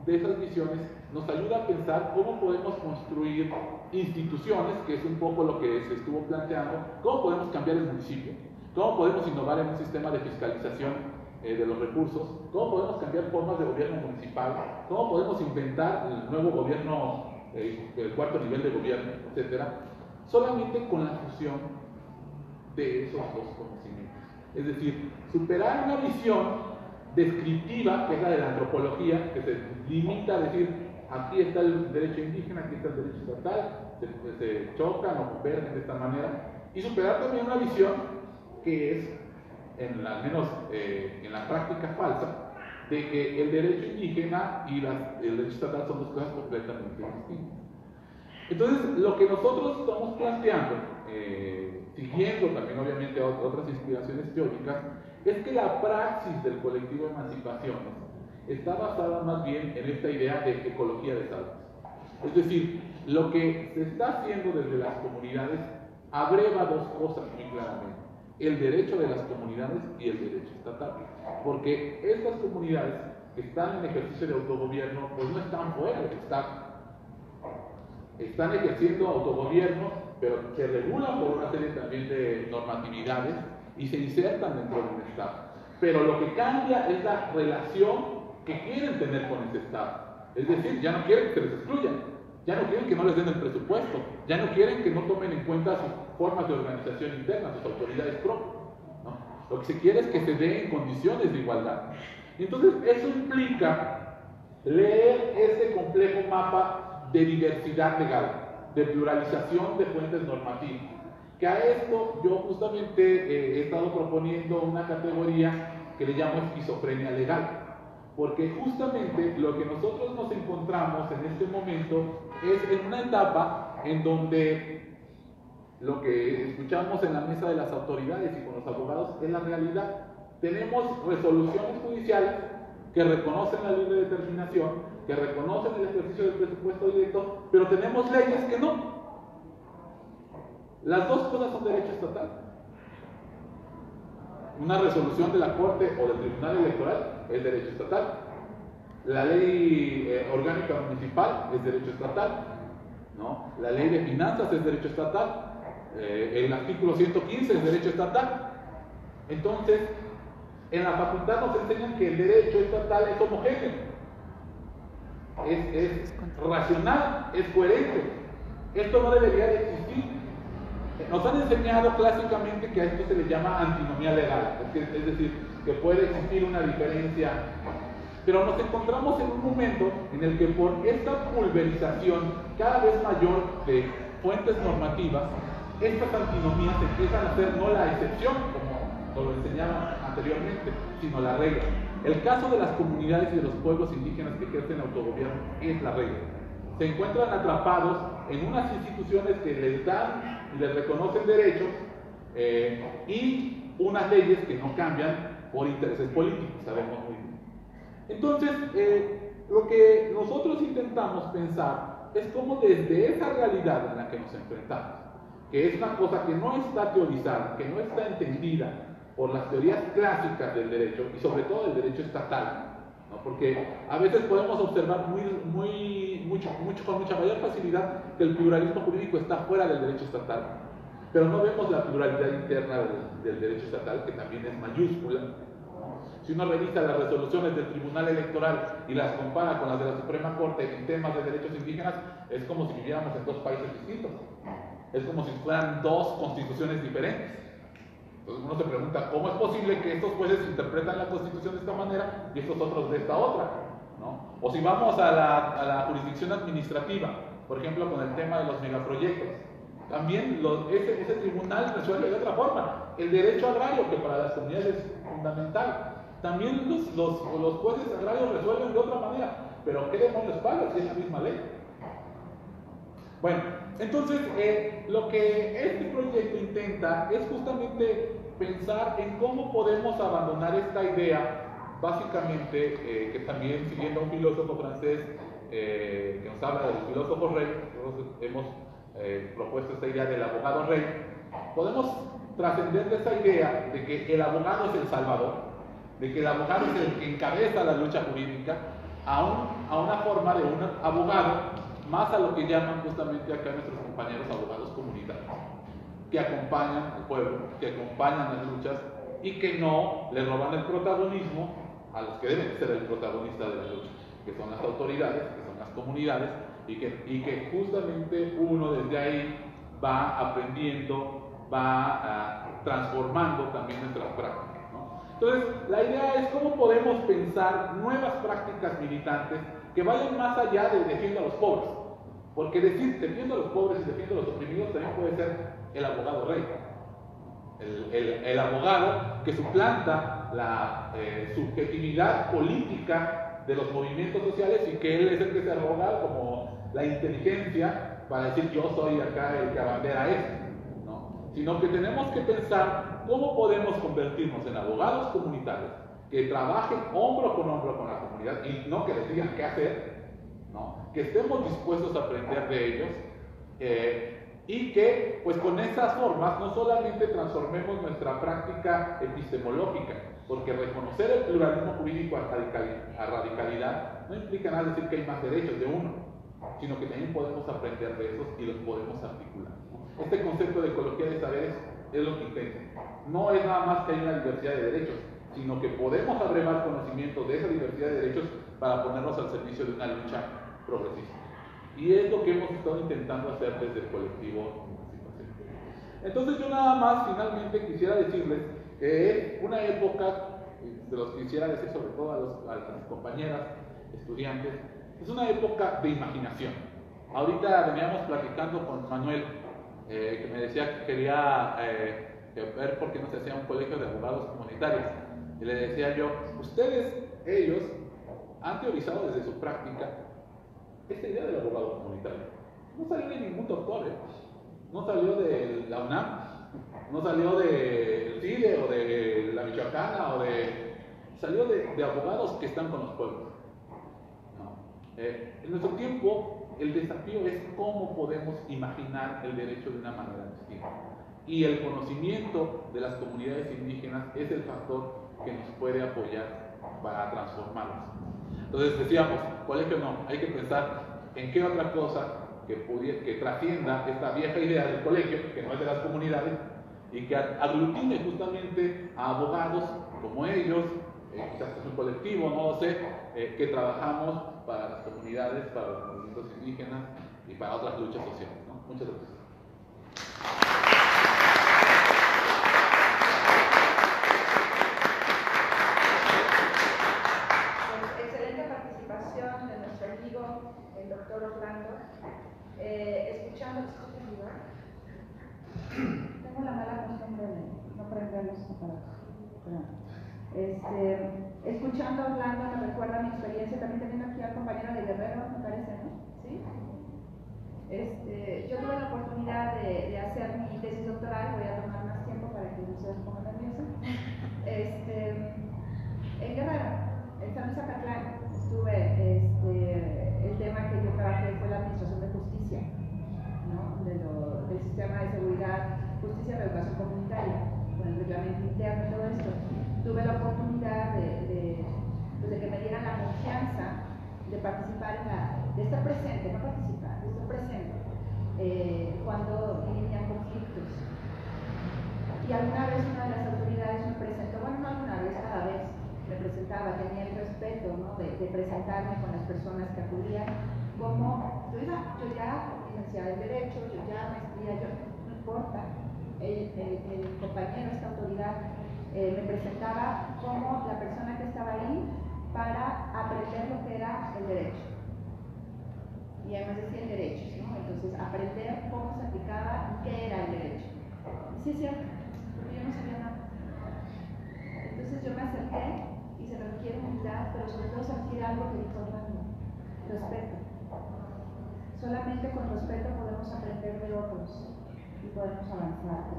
S2: de esas visiones nos ayuda a pensar cómo podemos construir instituciones, que es un poco lo que se estuvo planteando, cómo podemos cambiar el municipio, cómo podemos innovar en un sistema de fiscalización de los recursos, cómo podemos cambiar formas de gobierno municipal, cómo podemos inventar el nuevo gobierno, el cuarto nivel de gobierno, etc. Solamente con la fusión de esos dos conocimientos. Es decir, superar una visión descriptiva, que es la de la antropología, que se limita a decir, aquí está el derecho indígena, aquí está el derecho estatal, se chocan o convergen de esta manera, y superar también una visión que es, al menos en la práctica falsa, de que el derecho indígena y el derecho estatal son dos cosas completamente distintas. Entonces, lo que nosotros estamos planteando, siguiendo también obviamente otras inspiraciones teóricas, es que la praxis del colectivo de emancipaciones está basada más bien en esta idea de ecología de salud. Es decir, lo que se está haciendo desde las comunidades abreva dos cosas muy claramente: el derecho de las comunidades y el derecho estatal. Porque estas comunidades que están en ejercicio de autogobierno, pues no están fuera del Estado. Están ejerciendo autogobierno, pero se regulan por una serie también de normatividades y se insertan dentro de un Estado. Pero lo que cambia es la relación que quieren tener con ese Estado. Es decir, ya no quieren que se les excluyan, ya no quieren que no les den el presupuesto, ya no quieren que no tomen en cuenta sus formas de organización interna, sus autoridades propias, ¿no? Lo que se quiere es que se dé en condiciones de igualdad. Y entonces eso implica leer este complejo mapa de diversidad legal, de pluralización de fuentes normativas. Que a esto yo justamente he estado proponiendo una categoría que le llamo esquizofrenia legal, porque justamente lo que nosotros nos encontramos en este momento es en una etapa en donde lo que escuchamos en la mesa de las autoridades y con los abogados es la realidad. Tenemos resoluciones judiciales que reconocen la libre determinación, que reconocen el ejercicio del presupuesto directo, pero tenemos leyes que no. Las dos cosas son derecho estatal. Una resolución de la Corte o del Tribunal Electoral es derecho estatal. La ley orgánica municipal es derecho estatal, ¿no? La ley de finanzas es derecho estatal. El artículo 115 es derecho estatal. Entonces, en la facultad nos enseñan que el derecho estatal es homogéneo, es racional, es coherente. Esto no debería de existir. Nos han enseñado clásicamente que a esto se le llama antinomía legal, es decir, que puede existir una diferencia, pero nos encontramos en un momento en el que por esta pulverización cada vez mayor de fuentes normativas, estas antinomías empiezan a ser no la excepción, como nos lo enseñaban anteriormente, sino la regla. El caso de las comunidades y de los pueblos indígenas que ejercen autogobierno es la regla. Se encuentran atrapados en unas instituciones que les dan y les reconocen derechos y unas leyes que no cambian por intereses políticos, sabemos muy bien. Entonces, lo que nosotros intentamos pensar es cómo desde esa realidad en la que nos enfrentamos, que es una cosa que no está teorizada, que no está entendida por las teorías clásicas del derecho y sobre todo del derecho estatal, ¿no? Porque a veces podemos observar con mucha mayor facilidad que el pluralismo jurídico está fuera del derecho estatal, pero no vemos la pluralidad interna del derecho estatal, que también es mayúscula, ¿no? Si uno revisa las resoluciones del Tribunal Electoral y las compara con las de la Suprema Corte en temas de derechos indígenas, es como si viviéramos en dos países distintos, es como si fueran dos constituciones diferentes. Entonces uno se pregunta, ¿cómo es posible que estos jueces interpretan la Constitución de esta manera y estos otros de esta otra, ¿no? O si vamos a la jurisdicción administrativa, por ejemplo, con el tema de los megaproyectos, también ese tribunal resuelve de otra forma. El derecho agrario, que para las comunidades es fundamental, también los jueces agrarios resuelven de otra manera, pero ¿qué demonios paga si es la misma ley? Bueno, entonces lo que este proyecto intenta es justamente pensar en cómo podemos abandonar esta idea, básicamente, que también siguiendo a un filósofo francés que nos habla del filósofo rey, hemos propuesto esta idea del abogado rey. Podemos trascender de esa idea de que el abogado es el salvador, de que el abogado es el que encabeza la lucha jurídica, a una forma de un abogado más a lo que llaman justamente acá nuestros compañeros abogados comunitarios, que acompañan al pueblo, que acompañan las luchas y que no le roban el protagonismo a los que deben ser el protagonista de la lucha, que son las autoridades, que son las comunidades, y que justamente uno desde ahí va aprendiendo, va transformando también nuestras prácticas, ¿no? Entonces, la idea es cómo podemos pensar nuevas prácticas militantes que vayan más allá de defiendo a los pobres, porque decir defiendo a los pobres y defiendo a los oprimidos también puede ser el abogado rey, el abogado que suplanta la subjetividad política de los movimientos sociales y que él es el que se arroga como la inteligencia para decir yo soy acá el que abandera esto, ¿no? Sino que tenemos que pensar cómo podemos convertirnos en abogados comunitarios que trabajen hombro con la comunidad y no que les digan qué hacer, ¿no? Que estemos dispuestos a aprender de ellos y que pues con esas formas no solamente transformemos nuestra práctica epistemológica, porque reconocer el pluralismo jurídico a radicalidad no implica nada decir que hay más derechos de uno, sino que también podemos aprender de esos y los podemos articular. Este concepto de ecología de saberes es lo que intenta. No es nada más que hay una diversidad de derechos, sino que podemos abrevar conocimiento de esa diversidad de derechos para ponernos al servicio de una lucha progresista. Y es lo que hemos estado intentando hacer desde el colectivo Emancipación. Entonces yo nada más finalmente quisiera decirles que es una época, de los que quisiera decir sobre todo a las compañeras, estudiantes, es una época de imaginación. Ahorita veníamos platicando con Manuel, que me decía que quería ver por qué no se hacía un colegio de abogados comunitarios. Y le decía yo, ellos han teorizado desde su práctica esta idea del abogado comunitario. No salió de ningún doctor, no salió de la UNAM, no salió del CIDE o de la Michoacana, salió de abogados que están con los pueblos. No. En nuestro tiempo, el desafío es cómo podemos imaginar el derecho de una manera distinta. Y el conocimiento de las comunidades indígenas es el factor que nos puede apoyar para transformarlas. Entonces decíamos, colegio no, hay que pensar en qué otra cosa que trascienda esta vieja idea del colegio, que no es de las comunidades, y que aglutine justamente a abogados como ellos, quizás es un colectivo, no lo sé, que trabajamos para las comunidades, para los movimientos indígenas y para otras luchas sociales, ¿no? Muchas gracias.
S1: El doctor Orlando, escuchando, tengo la mala costumbre de no prender los aparatos. Escuchando a Orlando me recuerda mi experiencia, también teniendo aquí al compañero de Guerrero, me parece, ¿no? ¿Sí? Yo tuve la oportunidad de hacer mi tesis doctoral, voy a tomar más tiempo para que no se pongan nerviosos. En Guerrero, en San Luis Acatlán, estuve, el tema que yo trabajé fue la administración de justicia, ¿no? Del sistema de seguridad, justicia y educación comunitaria, con el reglamento interno y todo esto. Tuve la oportunidad de que me dieran la confianza de participar de estar presente, no participar, de estar presente cuando inician conflictos. Y alguna vez una de las autoridades me presentó, bueno, no alguna vez, cada vez me presentaba, tenía el respeto, ¿no? de presentarme con las personas que acudían, como yo ya licenciada en Derecho, yo ya maestría, no importa, el compañero, esta autoridad, me presentaba como la persona que estaba ahí para aprender lo que era el derecho. Y además decían derechos, ¿no? Entonces, aprender cómo se aplicaba, qué era el derecho. Sí, es cierto, porque yo no sabía nada. Entonces yo me acerqué y se me requiere humildad, pero sobre todo sentir algo que dijo Orlando, respeto. Solamente con respeto podemos aprender de otros y podemos avanzar.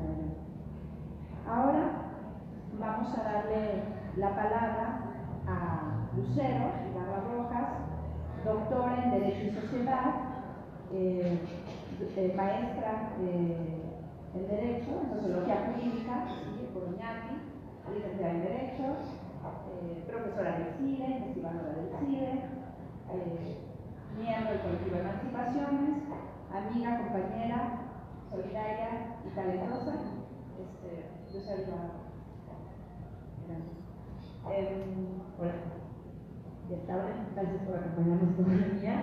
S1: Ahora vamos a darle la palabra a Lucero Ibarra Rojas, doctora en Derecho y Sociedad, maestra en Derecho, en Sociología Jurídica, por Oñati, licenciada en Derecho, profesora del CIDE, investigadora del CIDE, miembro del colectivo Emancipaciones, amiga, compañera, solidaria y talentosa. Yo soy hola, ya tarde, gracias por acompañarnos todo el día.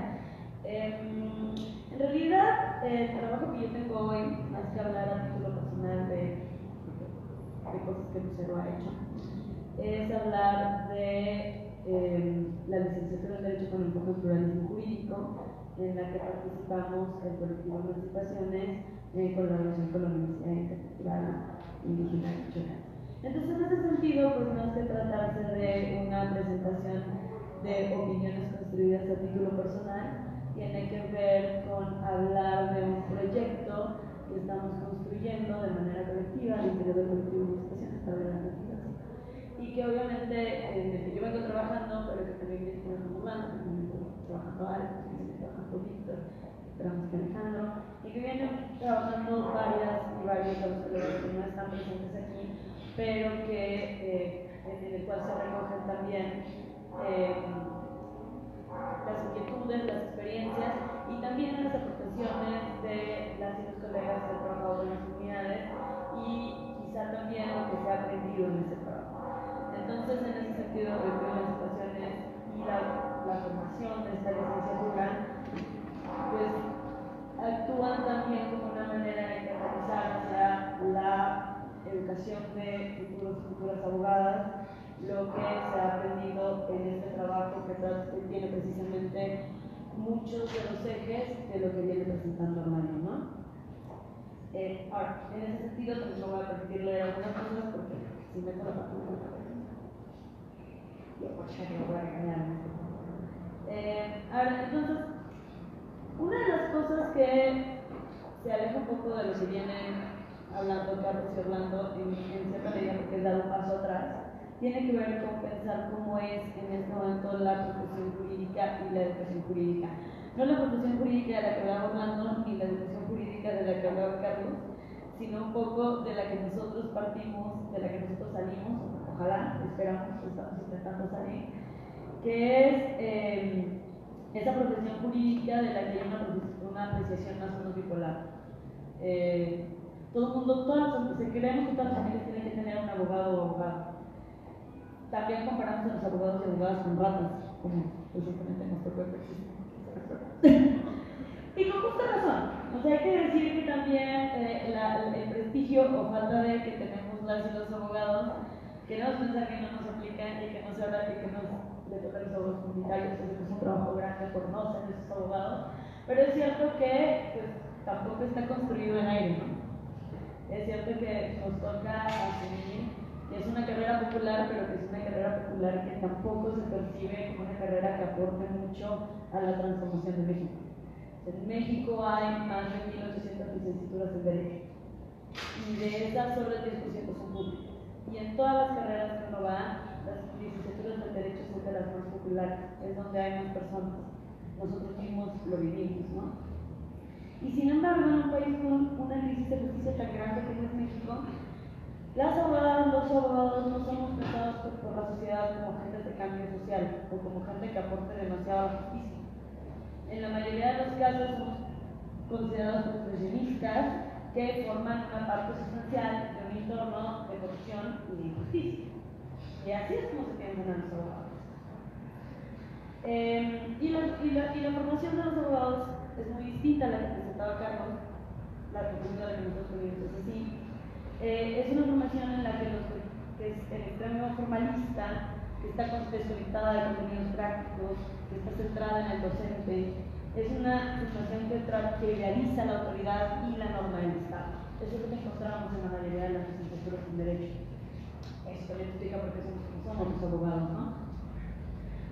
S1: En realidad, el trabajo que yo tengo hoy, más que hablar a título personal de cosas que Lucero ha hecho, es hablar de la licenciatura en Derecho con enfoque en pluralismo jurídico, en la que participamos el colectivo Emancipaciones en colaboración con la Universidad Intercultural Indígena de Michoacán. Entonces, en ese sentido, pues no es que tratarse de una presentación de opiniones construidas a título personal, tiene que ver con hablar de un proyecto que estamos construyendo de manera colectiva al interior del colectivo Emancipaciones para la y que obviamente en el que yo vengo trabajando, pero que también viene con un humano,
S4: trabajando Alex, que viene trabajando Víctor, trabajando Alejandro, y que vienen trabajando varios de los colegas que no están presentes aquí, pero que en el cual se recogen también las inquietudes, las experiencias y también las aportaciones de las y los colegas que han trabajado en las unidades y quizá también lo que se ha aprendido en ese trabajo. Entonces, en ese sentido, las situaciones y la formación de esta licenciatura pues actúan también como una manera de canalizar hacia la educación de futuras abogadas, lo que se ha aprendido en este trabajo que tiene precisamente muchos de los ejes de lo que viene presentando Armando, ¿no? Ahora, en ese sentido, pues no voy a permitir leer algunas cosas porque si me toca la yo por qué no voy a regañarme. Ahora, entonces, una de las cosas que se aleja un poco de lo que vienen hablando Carlos y Orlando en cierta medida porque es dar un paso atrás, tiene que ver con pensar cómo es en este momento la profesión jurídica y la educación jurídica. No la profesión jurídica de la que hablaba Orlando ni la educación jurídica de la que hablaba Carlos, sino un poco de la que nosotros partimos, de la que nosotros salimos, ojalá, esperamos, estamos intentando salir, que es esa profesión jurídica de la que hay una apreciación más o menos bipolar. Todo el mundo, creemos que todas las familias tienen que tener un abogado o abogada. También comparamos a los abogados y abogadas con ratas, como recientemente nos tocó y con justa razón. O sea, hay que decir que también el prestigio o falta de que tenemos las y los abogados, queremos pensar que no nos aplican y que no se habla y que nos le toca a los abogados comunitarios, es un trabajo grande por no ser esos abogados, pero es cierto que pues, tampoco está construido en aire, ¿no? Es cierto que nos toca asumir que es una carrera popular, pero que es una carrera popular que tampoco se percibe como una carrera que aporte mucho a la transformación de México. En México hay más de 1.800 licenciaturas en Derecho, y de esas solo el 10% son públicas. Y en todas las carreras que uno va, las licenciaturas de Derecho son de las más populares, es donde hay más personas. Nosotros mismos lo vivimos, ¿no? Y sin embargo, en un país con una crisis de justicia tan grande como es México, las abogadas, los abogados no somos pensados por la sociedad como agentes de cambio social o como gente que aporte demasiado a la justicia. En la mayoría de los casos somos considerados profesionistas que forman una parte sustancial de un entorno de corrupción y de injusticia. Y así es como se tienen a los abogados. Y la formación de los abogados es muy distinta a la que presentaba Carlos, la propuesta de que nosotros tuvimos es así. Es una formación en la que es el extremo formalista, que está desconectada de contenidos prácticos, que está centrada en el docente. Es una formación que realiza la autoridad y la norma del Estado. Eso es lo que encontramos en la mayoría de las licenciaturas en Derecho. Eso también explica por qué somos los abogados, ¿no?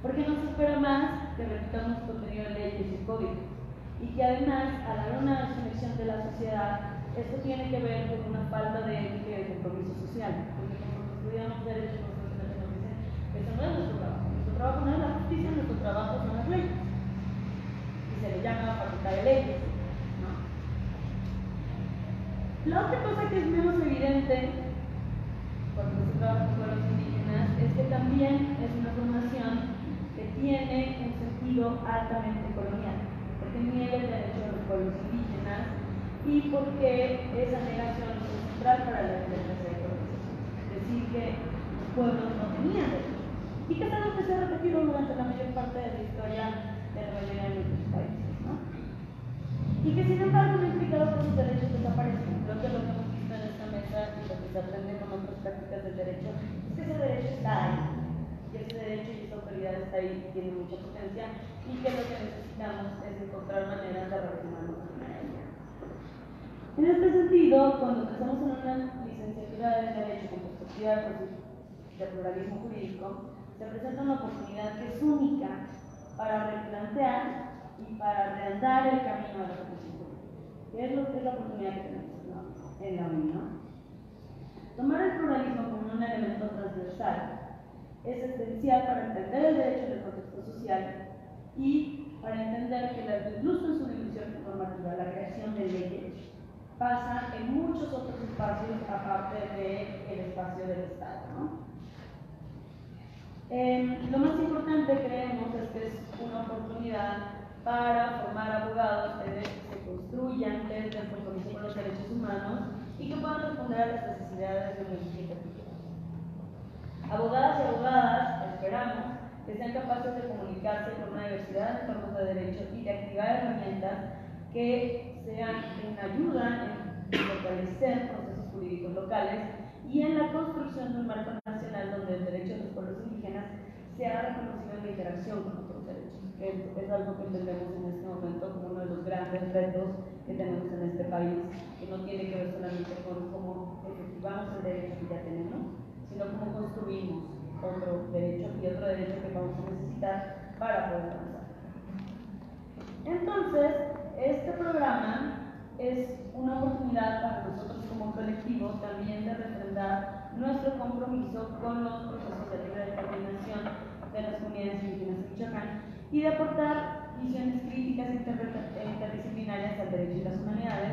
S4: Porque no se espera más que repitamos contenido de leyes y códigos. Y que además, al haber una desconexión de la sociedad, esto tiene que ver con una falta de ética y de compromiso social. Porque cuando estudiamos Derecho, constantemente nos dicen que eso no es nuestro trabajo. Nuestro trabajo no es la justicia, nuestro trabajo son las leyes. Y se le llama facultad de leyes, ¿no? La otra cosa que es menos evidente cuando se trabaja con pueblos indígenas es que también es una formación que tiene un sentido altamente colonial, porque niega el derecho de los pueblos indígenas y porque esa negación es central para la democracia de colonización. Es decir, que los pueblos no tenían derecho. Y que es algo que se ha repetido durante la mayor parte de la historia de la mayoría de nuestros países, ¿no? Y que sin embargo no implica que sus derechos desaparezcan. Creo que lo que hemos visto en esta mesa y lo que se aprende con otras prácticas del derecho es que ese derecho está ahí. Que ese derecho y esa autoridad está ahí y tiene mucha potencia y que lo que necesitamos es encontrar maneras de relacionarnos con ella. En este sentido, cuando pensamos en una licenciatura de Derecho con perspectiva de pluralismo jurídico, se presenta una oportunidad que es única para replantear y para reandar el camino de la profesión jurídica, que es la oportunidad que tenemos en la UNI. Tomar el pluralismo como un elemento transversal es esencial para entender el derecho en el contexto social y para entender que incluso en su división normativa, la creación de leyes pasa en muchos otros espacios aparte del espacio del Estado, ¿no? Lo más importante, creemos, es que es una oportunidad para formar abogados que se construyan desde el compromiso con los derechos humanos y que puedan responder a las necesidades de un México futuro. Abogadas y abogadas, esperamos, que sean capaces de comunicarse con una diversidad de formas de derecho y de activar herramientas que sean en ayuda en fortalecer procesos jurídicos locales y en la construcción de un marco nacional donde el derecho de los pueblos indígenas sea reconocido en la interacción con otros derechos, que es algo que entendemos en este momento como uno de los grandes retos que tenemos en este país, que no tiene que ver solamente con cómo efectivamos el derecho que ya tenemos, sino cómo construimos otro derecho y otro derecho que vamos a necesitar para poder avanzar. Entonces, este programa es una oportunidad para nosotros como colectivo también de refrendar nuestro compromiso con los procesos de libre determinación de las comunidades indígenas de Michoacán y de aportar visiones críticas e interdisciplinarias al derecho y las humanidades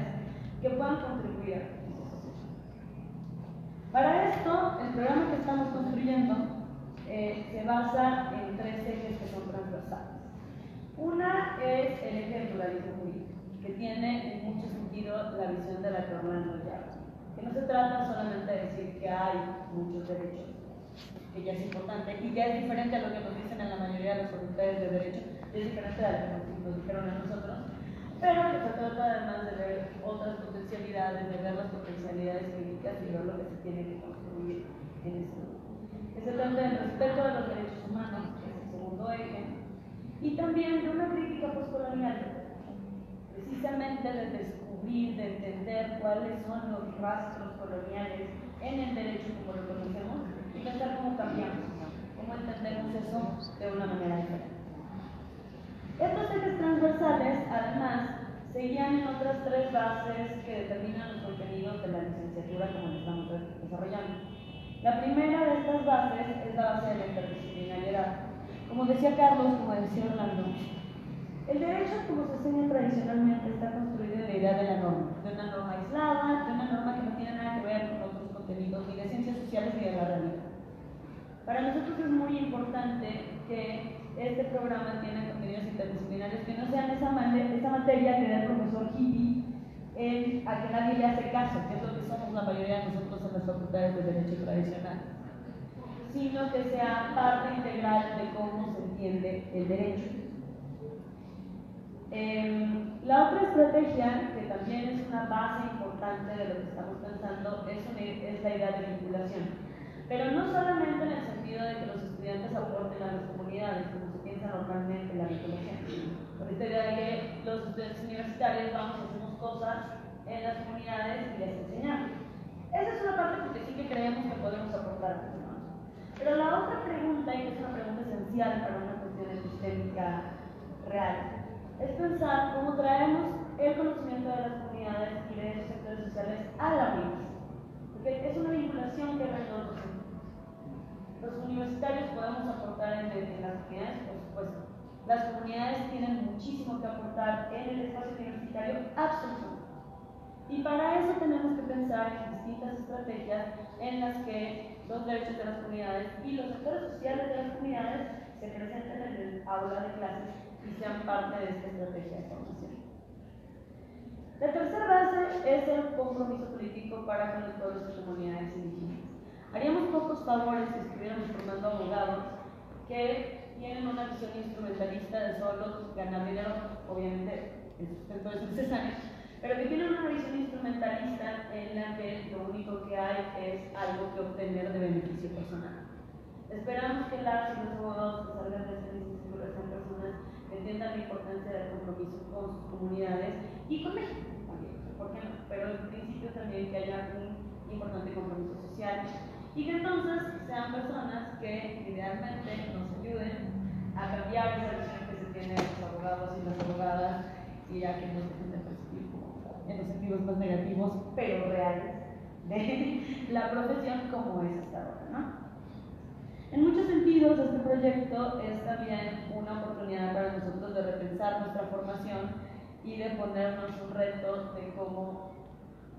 S4: que puedan contribuir a la justicia social. Para esto, el programa que estamos construyendo se basa en 3 ejes que son transversales. Una es el eje del pluralismo jurídico, que tiene en mucho sentido la visión de la que Orlando llama, que no se trata solamente de decir que hay muchos derechos, que ya es importante y ya es diferente a lo que nos dicen en la mayoría de los facultades de derecho, ya es diferente a lo que nos dijeron a nosotros, pero que se trata además de ver otras potencialidades, de ver las potencialidades críticas y ver lo que se tiene que construir en este mundo. Que se trata del respeto de los derechos humanos, que es el segundo eje, y también de una crítica postcolonial, precisamente de descubrir, de entender cuáles son los rastros coloniales en el derecho como lo conocemos y pensar cómo cambiamos, cómo entendemos eso de una manera diferente. Estos ejes transversales, además, se guían en otras 3 bases que determinan los contenidos de la licenciatura como lo estamos desarrollando. La primera de estas bases es la base de la interdisciplinariedad. Como decía Carlos, como decía Orlando, el derecho, como se enseña tradicionalmente, está construido en la idea de la norma, de una norma aislada, de una norma que no tiene nada que ver con otros contenidos ni de ciencias sociales ni de la realidad. Para nosotros es muy importante que este programa tenga contenidos interdisciplinarios que no sean esa materia que da el profesor hippie a que nadie le hace caso, que es lo que somos la mayoría de nosotros en las facultades de Derecho tradicional, sino que sea parte integral de cómo se entiende el derecho. La otra estrategia, que también es una base importante de lo que estamos pensando, es la idea de vinculación. Pero no solamente en el sentido de que los estudiantes aporten a las comunidades, como se piensa normalmente en la vinculación. Por esta idea de que los estudiantes universitarios vamos y hacemos cosas en las comunidades y les enseñamos. Esa es una parte porque sí que creemos que podemos aportar, ¿no? Pero la otra pregunta, y que es una pregunta esencial para una cuestión epistémica real, es pensar cómo traemos el conocimiento de las comunidades y de esos sectores sociales a la universidad. Porque es una vinculación que retorna. Los universitarios podemos aportar en las comunidades, por supuesto. Las comunidades tienen muchísimo que aportar en el espacio universitario, absolutamente. Y para eso tenemos que pensar en distintas estrategias en las que los derechos de las comunidades y los sectores sociales de las comunidades se presenten en el aula de clases y sean parte de esta estrategia de formación. La tercera base es el compromiso político para con los pueblos y comunidades indígenas. Haríamos pocos favores si estuviéramos formando abogados que tienen una visión instrumentalista de solo ganar dinero, obviamente el sustento es necesario, pero que tienen una visión instrumentalista en la que lo único que hay es algo que obtener de beneficio personal. Esperamos que las y los abogados que salgan de este círculo sean personas que entiendan la importancia del compromiso con sus comunidades y con México también, ¿por qué no? Pero en principio también que haya un importante compromiso social y que entonces sean personas que idealmente nos ayuden a cambiar esa visión que se tiene de los abogados y las abogadas y a que nos dejen de percibir en los sentidos más negativos, pero reales, de la profesión como es hasta ahora, ¿no? En muchos sentidos, este proyecto es también una oportunidad para nosotros de repensar nuestra formación y de ponernos un reto de cómo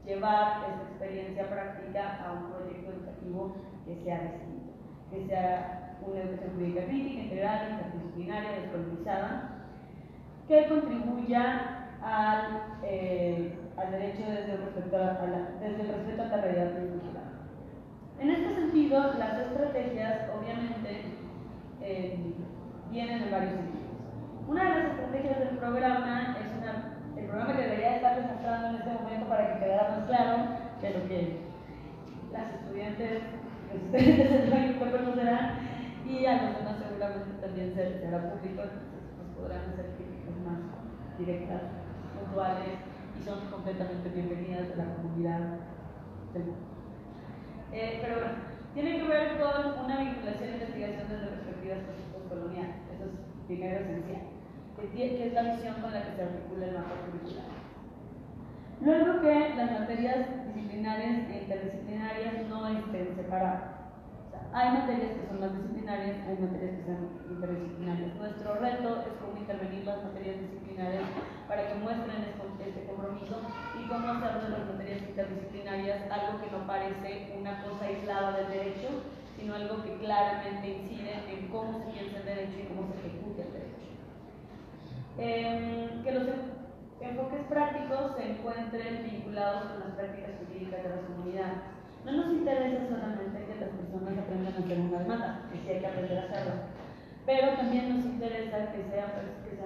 S4: llevar esa experiencia práctica a un proyecto educativo que sea distinto, que sea una educación jurídica crítica, integral, interdisciplinaria, descolonizada, que contribuya al derecho desde el respeto a la realidad privilegiada. En este sentido, las estrategias obviamente vienen en varios sentidos. Una de las estrategias del programa es el programa que debería estarles mostrando en este momento para que quedara más claro de lo que las estudiantes del conocerán, y a los demás seguramente también será público, entonces pues podrán hacer críticas más directas, puntuales, y son completamente bienvenidas de la comunidad del mundo. Pero bueno, tiene que ver con una vinculación e investigación desde perspectivas postcoloniales. Eso es primero esencial, que es la visión con la que se articula el mapa curricular. Luego, que las materias disciplinarias e interdisciplinarias no estén separadas. O sea, hay materias que son más disciplinarias, hay materias que son interdisciplinarias. Nuestro reto es cómo intervenir las materias disciplinarias para que muestren este compromiso y cómo hacer de las materias interdisciplinarias algo que no parece una cosa aislada del derecho, sino algo que claramente incide en cómo se piensa el derecho y cómo se ejecuta el derecho. Que los enfoques prácticos se encuentren vinculados con las prácticas jurídicas de las comunidades. No nos interesa solamente que las personas aprendan a hacer una demanda, que sí hay que aprender a hacerlo, pero también nos interesa que sean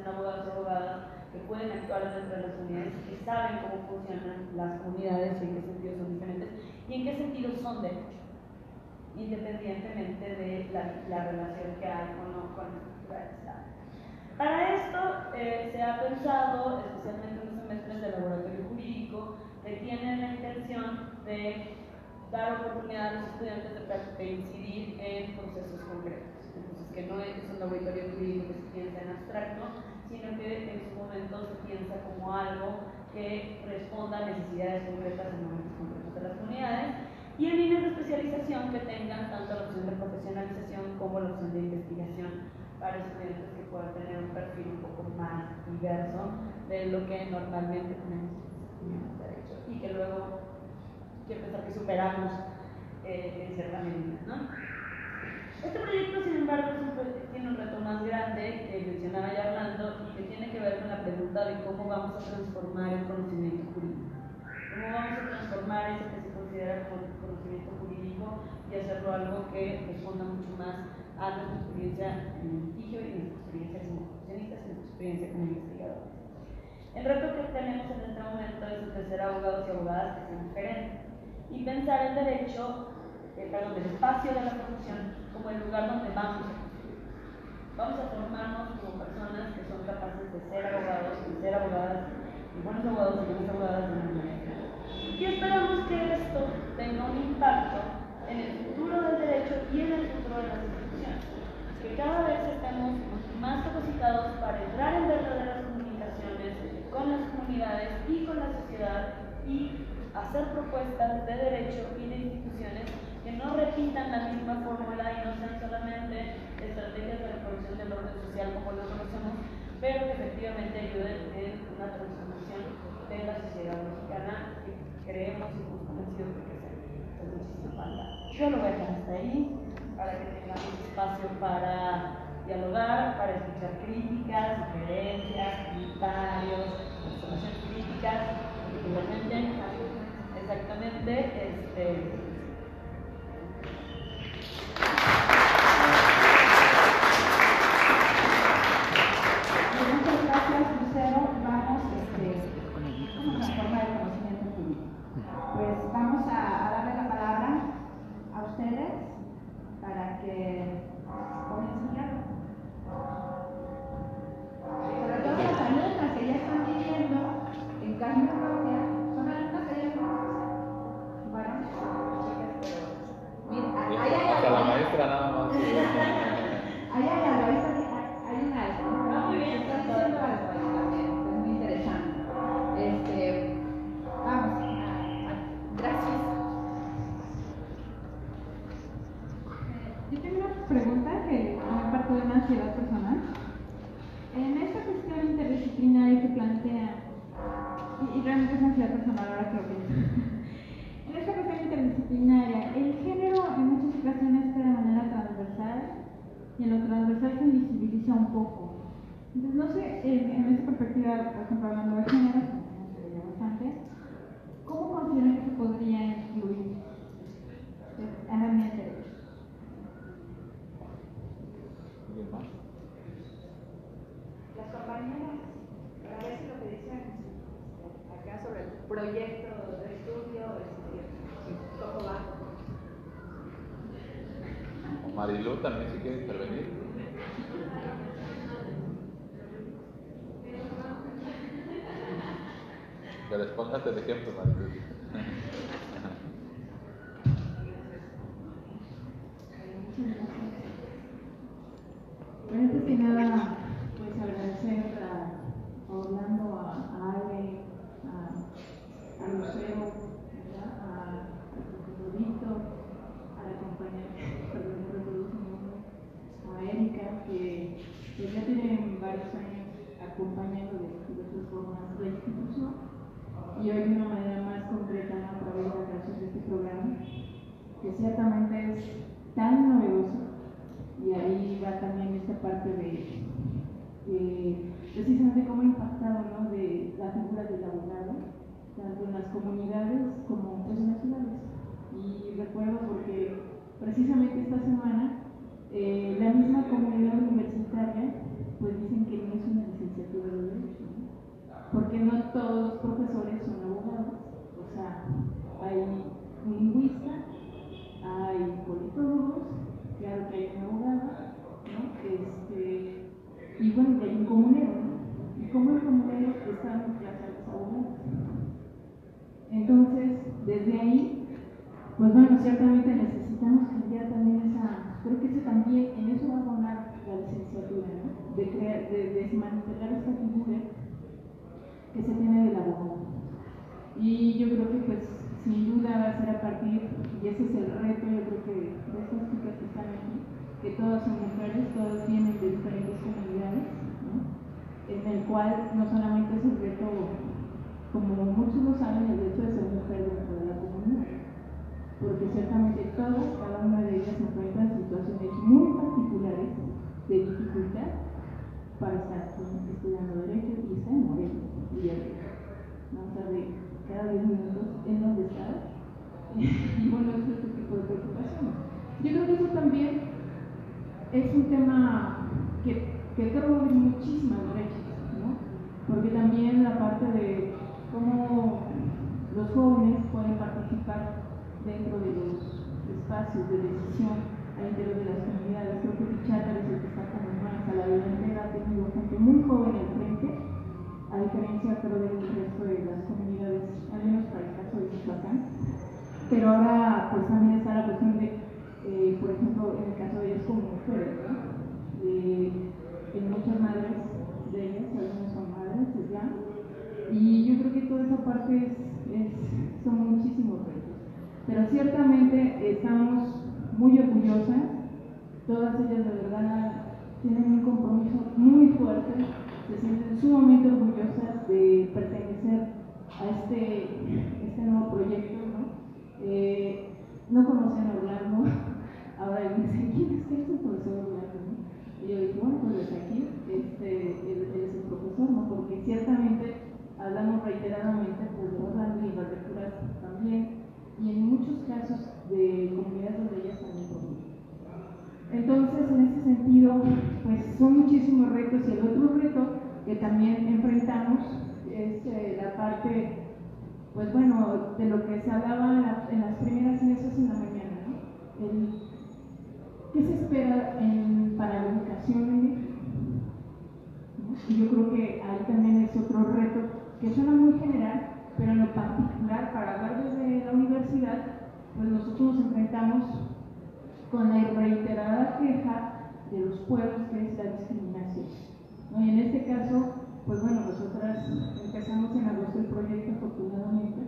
S4: abogados y abogadas que pueden actuar dentro de las comunidades y que saben cómo funcionan las comunidades y en qué sentidos son diferentes y en qué sentidos son derechos, independientemente de la relación que hay o no con la estructura del Estado. Para esto se ha pensado, especialmente en los semestres de laboratorio jurídico, que tienen la intención de dar oportunidad a los estudiantes de incidir en procesos concretos. Entonces, que no es un laboratorio jurídico que se piensa en abstracto, sino que en su momento se piensa como algo que responda a necesidades concretas en momentos concretos de las comunidades, y en líneas de especialización que tengan tanto la opción de profesionalización como la opción de investigación para estudiantes que puedan tener un perfil un poco más diverso de lo que normalmente tenemos en derecho, y que luego quiero pensar que superamos en cierta medida, ¿no? Este proyecto, sin embargo, tiene un reto más grande que mencionaba ya Orlando y que tiene que ver con la pregunta de cómo vamos a transformar el conocimiento jurídico. Cómo vamos a transformar eso que se considera como conocimiento jurídico y hacerlo algo que responda mucho más a nuestra experiencia en el litigio y nuestra experiencia como profesionistas y nuestra experiencia como investigadores. El reto que tenemos en este momento es ofrecer a abogados y abogadas que sean diferentes y pensar el derecho, el espacio de la profesión como el lugar donde vamos a construir. Vamos a formarnos como personas que son capaces de ser abogados, de ser abogadas, y buenos abogados y buenas abogadas de una manera. Y esperamos que esto tenga un impacto en el futuro del derecho y en el futuro de las instituciones. Que cada vez estemos más capacitados para entrar en verdaderas comunicaciones con las comunidades y con la sociedad y hacer propuestas de derecho y de instituciones que no repitan la misma fórmula y no sean solamente estrategias de reproducción del orden social como lo conocemos, pero que efectivamente ayuden en una transformación de la sociedad mexicana que creemos y estamos convencidos de que hace muchísima falta. Yo lo voy a dejar hasta ahí para que tengamos espacio para dialogar, para escuchar críticas, sugerencias, comentarios, observaciones críticas, particularmente, exactamente,
S1: muchas gracias, Lucero. Vamos a transformar el conocimiento jurídico. Pues vamos a darle la palabra a ustedes para que comiencen ya. Sobre todo las alumnas que ya están viviendo en carne propia, son alumnas que ya no. Bueno.
S5: ansiedad personal ahora que lo pienso. En esta cuestión interdisciplinaria, el género en muchas ocasiones está de manera transversal y en lo transversal se invisibiliza un poco. Entonces, no sé, en esta perspectiva, por ejemplo, hablando de género, como se veía bastante, ¿cómo consideran que se podría incluir herramientas?
S2: ¿Alguien más?
S1: Las compañeras, a ver si lo que dicen acá sobre el proyecto de estudio, ¿cómo va?
S2: O Marilu también si quiere intervenir. Que les pongas el ejemplo, Marilu.
S5: Bueno, antes que nada, pues agradecer a Orlando, a Ale, a Lucero, ¿verdad? A Víctor, a la compañera, perdón, no recuerdo su nombre, a Erika, que ya tienen varios años acompañando de diversas formas la institución y hoy de una manera más concreta a través de la creación de este programa, que ciertamente es tan novedoso. Y ahí va también esta parte de precisamente cómo ha impactado, ¿no?, de la figura del abogado, tanto en las comunidades como pues, en las ciudades. Y recuerdo porque precisamente esta semana la misma comunidad universitaria pues dicen que no es una licenciatura de Derecho, ¿no? Porque no todos los profesores son abogados. O sea, hay un lingüista, hay politólogos, claro que hay un abogado, ¿no? Y bueno, que hay un comunero, ¿no? Y como el comunero está en clase a los abogados. Entonces, desde ahí, pues bueno, ciertamente necesitamos cambiar también esa, creo que también, en eso va a abonar la licenciatura, ¿no? De desmantelar esta figura que se tiene del abogado. Y yo creo que pues sin duda va a ser a partir, y ese es el reto, yo creo que de estas chicas que están aquí, que todas son mujeres, todas vienen de diferentes comunidades, ¿no? En el cual no solamente es el reto, como muchos lo saben, el reto de ser mujer dentro de la comunidad, porque ciertamente todas, cada una de ellas se encuentra en situaciones muy particulares de dificultad para estar estudiando Derecho y está en Morelia, ¿no? O sea, de cada 10 minutos en donde está y bueno, es este tipo de preocupación. Yo creo que eso también es un tema que promueve muchísimas brechas, ¿no? Porque también la parte de cómo los jóvenes pueden participar dentro de los espacios de decisión al interior de las comunidades. Creo que Pichata es el que está como más a la delantera, ha tenido gente muy joven al frente, a diferencia creo del resto de las comunidades, al menos para el caso de Michoacán. Pero ahora pues también está la cuestión de, por ejemplo, en el caso de ellas como mujeres, ¿no? En muchas madres de ellas, algunas son madres ya, y yo creo que toda esa parte son muchísimos retos. Pero ciertamente estamos muy orgullosas, todas ellas de verdad tienen un compromiso muy fuerte, se sienten sumamente orgullosas de pertenecer a este nuevo proyecto, ¿no? No conocen a Orlando, ahora me dicen, ¿quién es el profesor Orlando? ¿No? Y yo digo, bueno, pues desde aquí, él es el profesor, ¿no? Porque ciertamente hablamos reiteradamente pues, de Orlando y las lecturas también, y en muchos casos de comunidades donde ellas también conviven. Entonces, en ese sentido, pues son muchísimos retos, y el otro reto que también enfrentamos es la parte, pues bueno, de lo que se hablaba en las primeras mesas en la mañana, ¿no? ¿Qué se espera para la educación en México? ¿No? Y yo creo que ahí también es otro reto que suena muy general, pero en lo particular, para hablar desde la universidad, pues nosotros nos enfrentamos con la reiterada queja de los pueblos, que es la discriminación, ¿no? Y en este caso, pues bueno, nosotras empezamos en agosto el proyecto, afortunadamente,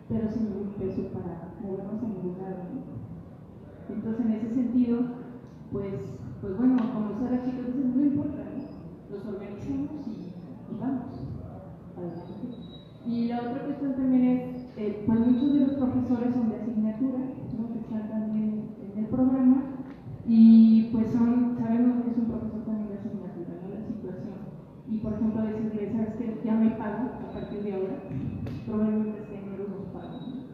S5: pero sin ningún peso para movernos en ningún lado, ¿no? Entonces, en ese sentido, pues bueno, como Sara, chicos, no importa, ¿no? Nos organizamos y vamos adelante. Y la otra cuestión también es, pues muchos de los profesores son de asignatura, ¿no? Que están también en el programa, y pues sabemos que es un profesor también de asignatura, ¿no? La situación. Y por ejemplo, a veces le sabes que ya me pago a partir de ahora, probablemente este enero nos pagan, ¿no?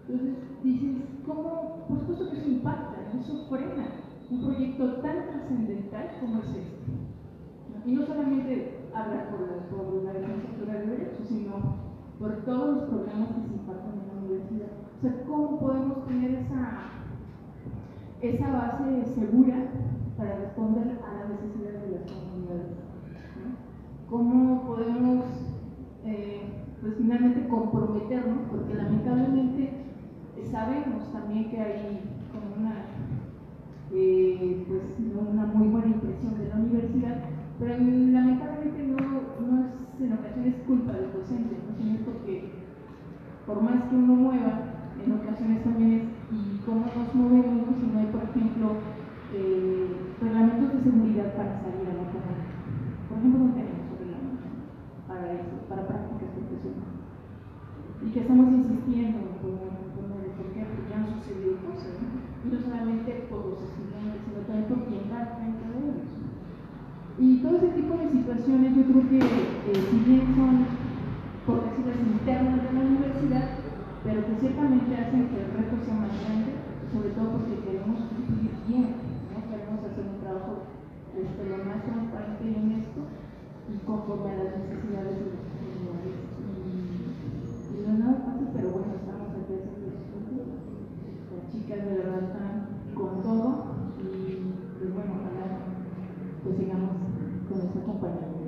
S5: Entonces dices, ¿cómo? Por supuesto que eso impacta, ¿no? Eso frena un proyecto tan trascendental como es este, ¿no? Y no solamente hablar por la licenciatura de Derecho, sino por todos los programas que se imparten en la universidad. O sea, ¿cómo podemos tener esa base segura para responder a las necesidades de las comunidades, ¿no? ¿Cómo podemos, pues finalmente comprometernos? Porque lamentablemente sabemos también que hay como pues, una muy buena impresión de la universidad, pero lamentablemente no es en ocasiones culpa del docente, ¿no? Sino es porque por más que uno mueva, en ocasiones también es y cómo nos movemos, ¿no? Si no hay, por ejemplo, reglamentos de seguridad para salir a la comunidad. Por ejemplo, no tenemos reglamentos para eso, para prácticas profesionales. Y que estamos insistiendo por qué, porque ya han sucedido cosas, ¿no? Y no solamente por los estudiantes, sino también por quien va frente a ellos. Y todo ese tipo de situaciones yo creo que si bien son, por decirlo así, internas de la universidad, pero que ciertamente hacen que el reto sea más grande, sobre todo porque queremos cumplir bien, ¿no? Queremos hacer un trabajo lo más transparente y honesto y conforme a las necesidades de los comunidades. Y no es nada fácil, pero bueno, estamos aquí haciendo los puntos. Las chicas de verdad están con todo y pues bueno, ojalá pues sigamos con este acompañamiento.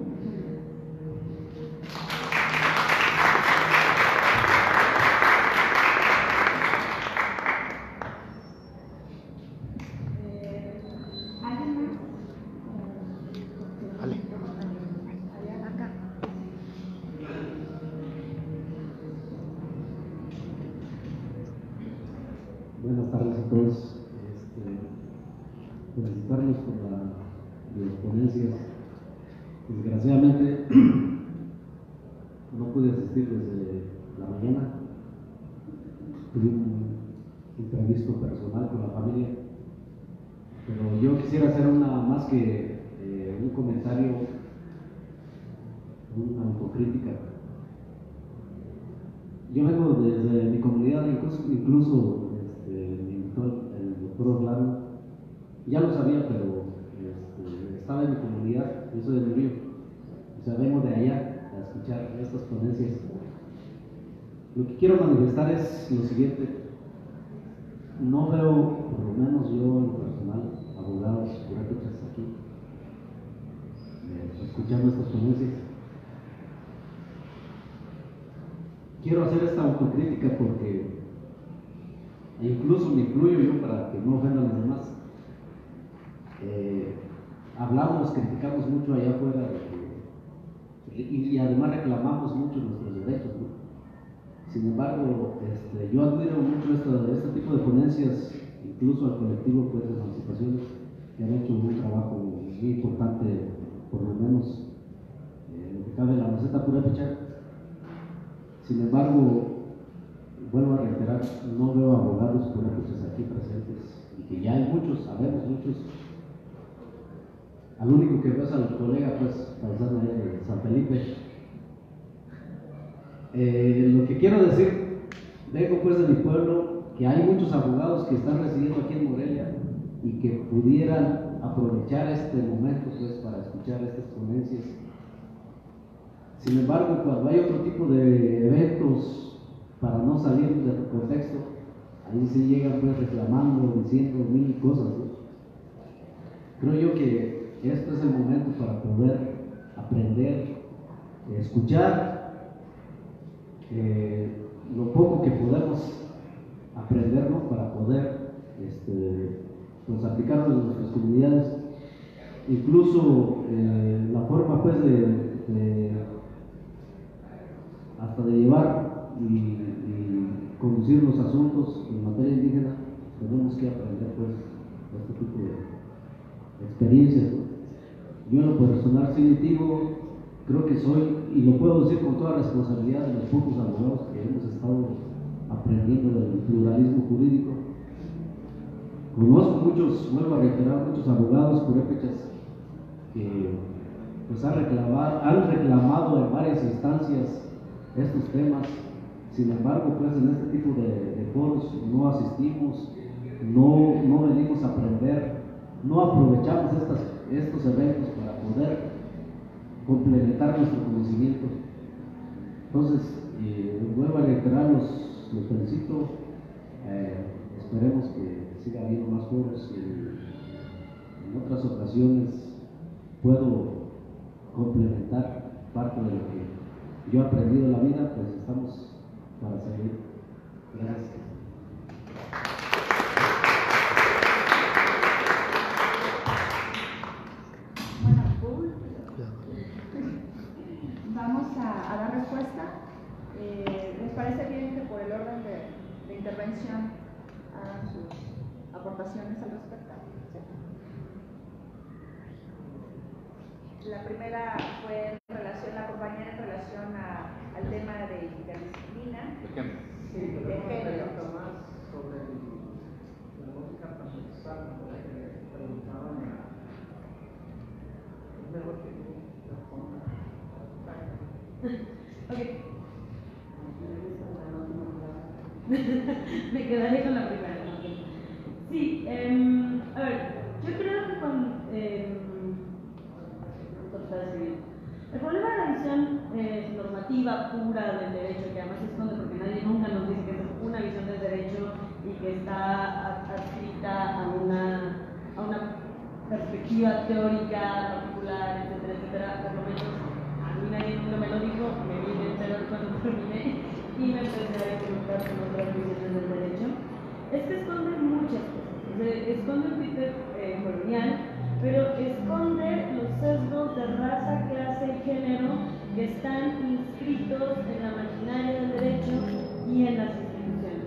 S6: Buenas tardes a todos. Felicitarlos por las ponencias. Desgraciadamente no pude asistir desde la mañana. Tuve un imprevisto personal con la familia, pero yo quisiera hacer más que un comentario, una autocrítica. Yo vengo desde mi comunidad, incluso me invitó el doctor Orlando, ya lo sabía, pero estaba en mi comunidad, yo soy de Murillo, o sea, vengo de allá a escuchar estas ponencias. Lo que quiero manifestar es lo siguiente: no veo, por lo menos yo en lo personal, abogados purépechas aquí, escuchando estas ponencias. Quiero hacer esta autocrítica porque incluso me incluyo yo para que no ofendan a los demás. Hablamos, criticamos mucho allá afuera y además reclamamos mucho nuestros derechos, ¿no? Sin embargo, yo admiro mucho este tipo de ponencias, incluso al colectivo pues, de emancipaciones, que han hecho un trabajo muy importante, por lo menos lo que cabe en la Meseta Purépecha. Sin embargo, vuelvo a reiterar, no veo abogados purépechas aquí presentes, y que ya hay muchos, sabemos muchos. Al único que veo es al colega, pues, paisano de San Felipe. Lo que quiero decir, vengo pues de mi pueblo, que hay muchos abogados que están residiendo aquí en Morelia y que pudieran aprovechar este momento pues para escuchar estas ponencias. Sin embargo, cuando hay otro tipo de eventos, para no salir del contexto, ahí se llegan pues reclamando, diciendo mil cosas, ¿no? Creo yo que este es el momento para poder aprender, escuchar lo poco que podemos aprender, ¿no? Para poder pues, aplicarlo en nuestras comunidades. Incluso la forma pues hasta de llevar y conducir los asuntos en materia indígena, tenemos que aprender pues este tipo de experiencias, ¿no? Yo en lo personal sí digo, creo que soy y lo puedo decir con toda responsabilidad de los pocos abogados que hemos estado aprendiendo del pluralismo jurídico. Conozco muchos, vuelvo a reiterar, muchos abogados purépechas que pues han reclamado en varias instancias estos temas. Sin embargo, pues en este tipo de foros no asistimos, no venimos a aprender, no aprovechamos estos eventos para poder complementar nuestro conocimiento. Entonces, vuelvo a reiterar, los felicito, esperemos que siga habiendo más foros y en otras ocasiones puedo complementar parte de lo que yo he aprendido en la vida, pues estamos para seguir. Gracias.
S1: Vamos a dar respuesta. ¿Les parece bien que por el orden de intervención hagan sus aportaciones al respecto? ¿Sí? La primera fue en relación, la compañera en relación al tema de interdisciplina.
S3: Sí, pero una pregunta más sobre la lógica transversal que preguntaban. Es mejor que tú respondas.
S4: Ok. Me quedaré con la primera. Sí, a ver, yo creo que el problema de la visión normativa pura del derecho, que además se esconde porque nadie nunca nos dice que es una visión del derecho y que está adscrita a una perspectiva teórica particular, etcétera, etcétera. Por lo menos a mí nadie nunca me lo dijo, me vine a enterar cuando terminé y me empecé a equivocar con otras visiones del derecho. Es que esconde muchas cosas. Esconde un Twitter colonial, pero esconde los sesgos de raza, clase y género que están inscritos en la maquinaria del derecho y en las instituciones.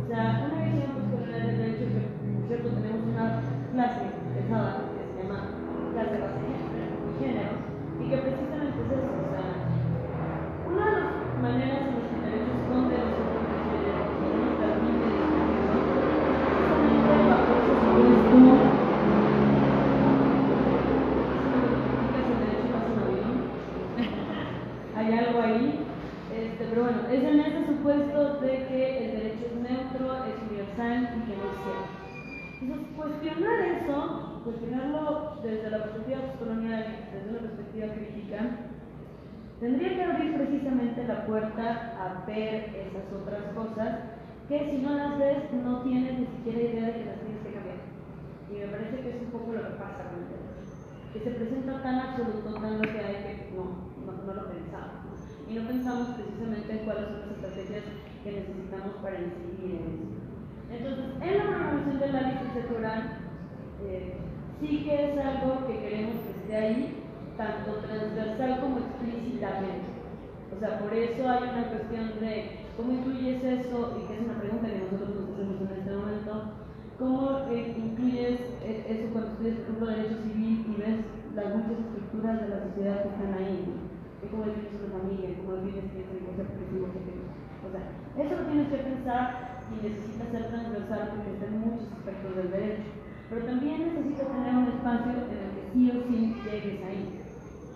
S4: O sea, una visión postcolonial del derecho que, por cierto, tenemos una clase pesada que se llama clase de raza y género, y que precisamente es eso. O sea, una de las maneras en las que el derecho esconde los sesgos de género y no nos permite distinguirlo es bajo ese supuesto. Hay algo ahí, pero bueno, es en ese supuesto de que el derecho es neutro, es universal y que no es cierto. Entonces, cuestionar eso, cuestionarlo desde la perspectiva postcolonial y desde una perspectiva crítica, tendría que abrir precisamente la puerta a ver esas otras cosas que si no las ves no tienes ni siquiera idea de que las tienes que cambiar. Y me parece que es un poco lo que pasa con el derecho, que se presenta tan absoluto, tan lo que hay que no lo pensamos. Y no pensamos precisamente en cuáles son las estrategias que necesitamos para incidir en eso. Entonces, en la programación de la licenciatura, sí que es algo que queremos que esté ahí, tanto transversal como explícitamente. O sea, por eso hay una cuestión de cómo incluyes eso, y que es una pregunta que nosotros nos hacemos en este momento, cómo incluyes eso cuando estudias, por ejemplo, derecho civil y ves las muchas estructuras de la sociedad que están ahí, y cómo defines una familia, cómo defines que es el concepto que o sea, eso lo tienes que pensar y necesita ser transversal porque está en muchos aspectos del derecho, pero también necesitas tener un espacio en el que sí o sí llegues ahí,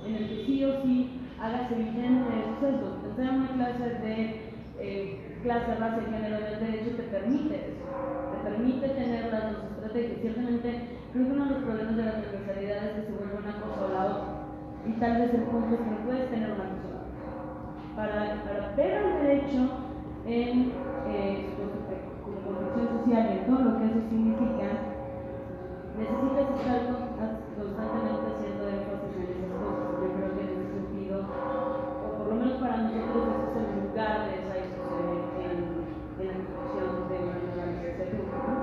S4: en el que sí o sí hagas evidente esos sesgos. Pensar en una clase de clase, raza y género del derecho te permite eso, te permite tener las dos estrategias. Ciertamente, creo que uno de los problemas de la transversalidad es que se vuelve una cosa o la otra, y tal vez el punto es que no puedes tener una cosa o la otra. Para ver el derecho en como construcción social y en todo lo que eso significa, necesitas estar constantemente haciendo énfasis en esas cosas. Yo creo que en ese sentido, o por lo menos para nosotros, ese es el lugar de esa discusión en la construcción de una nueva licenciatura, ¿no?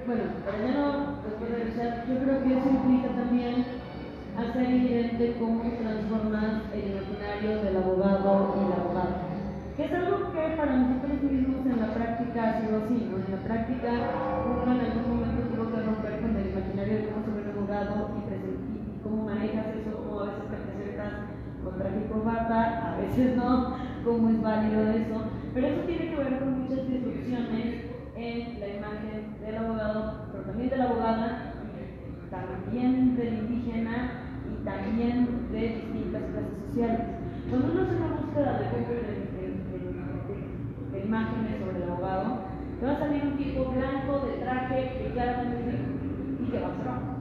S4: Bueno, para ya no después de revisar, yo creo que eso implica también hacer evidente cómo transformas el imaginario del abogado y la abogada, que es algo que para nosotros mismos en la práctica ha sido así, ¿no? En la práctica uno en algún momento tuvo que romper con el imaginario de cómo se ve un abogado y cómo manejas eso, cómo a veces te presentas con traje y corbata, a veces no, cómo es válido eso, pero eso tiene que ver con muchas disrupciones en la imagen del abogado, pero también de la abogada, también del indígena y también de distintas clases sociales. Cuando uno hace una búsqueda de imágenes sobre el abogado, te va a salir un tipo blanco de traje que claramente y que va a ser hombre.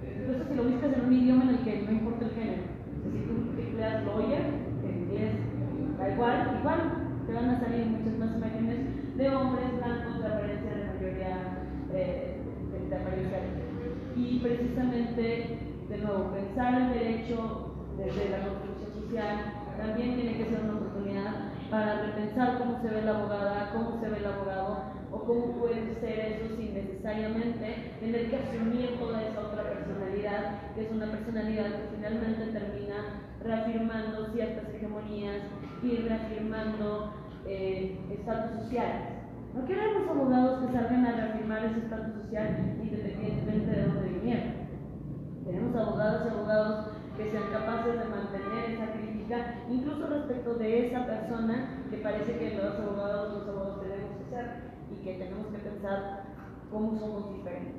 S4: Entonces, si lo buscas en un idioma en el que no importa el género, si tú empleas lawyer, en inglés, da igual te van a salir muchas más imágenes de hombres blancos de apariencia de mayoría de apariencia. Y precisamente, de nuevo, pensar el derecho desde la construcción social también tiene que ser una oportunidad para repensar cómo se ve la abogada, cómo se ve el abogado, o cómo puede ser eso sin necesariamente tener que asumir toda esa otra personalidad, que es una personalidad que finalmente termina reafirmando ciertas hegemonías y reafirmando estatus sociales. No queremos abogados que salgan a reafirmar ese estatus social independientemente de dónde vinieron. Queremos abogadas y abogados que sean capaces de mantener esa crítica, incluso respecto de esa persona que parece que los abogados tenemos que ser y que tenemos que pensar cómo somos diferentes.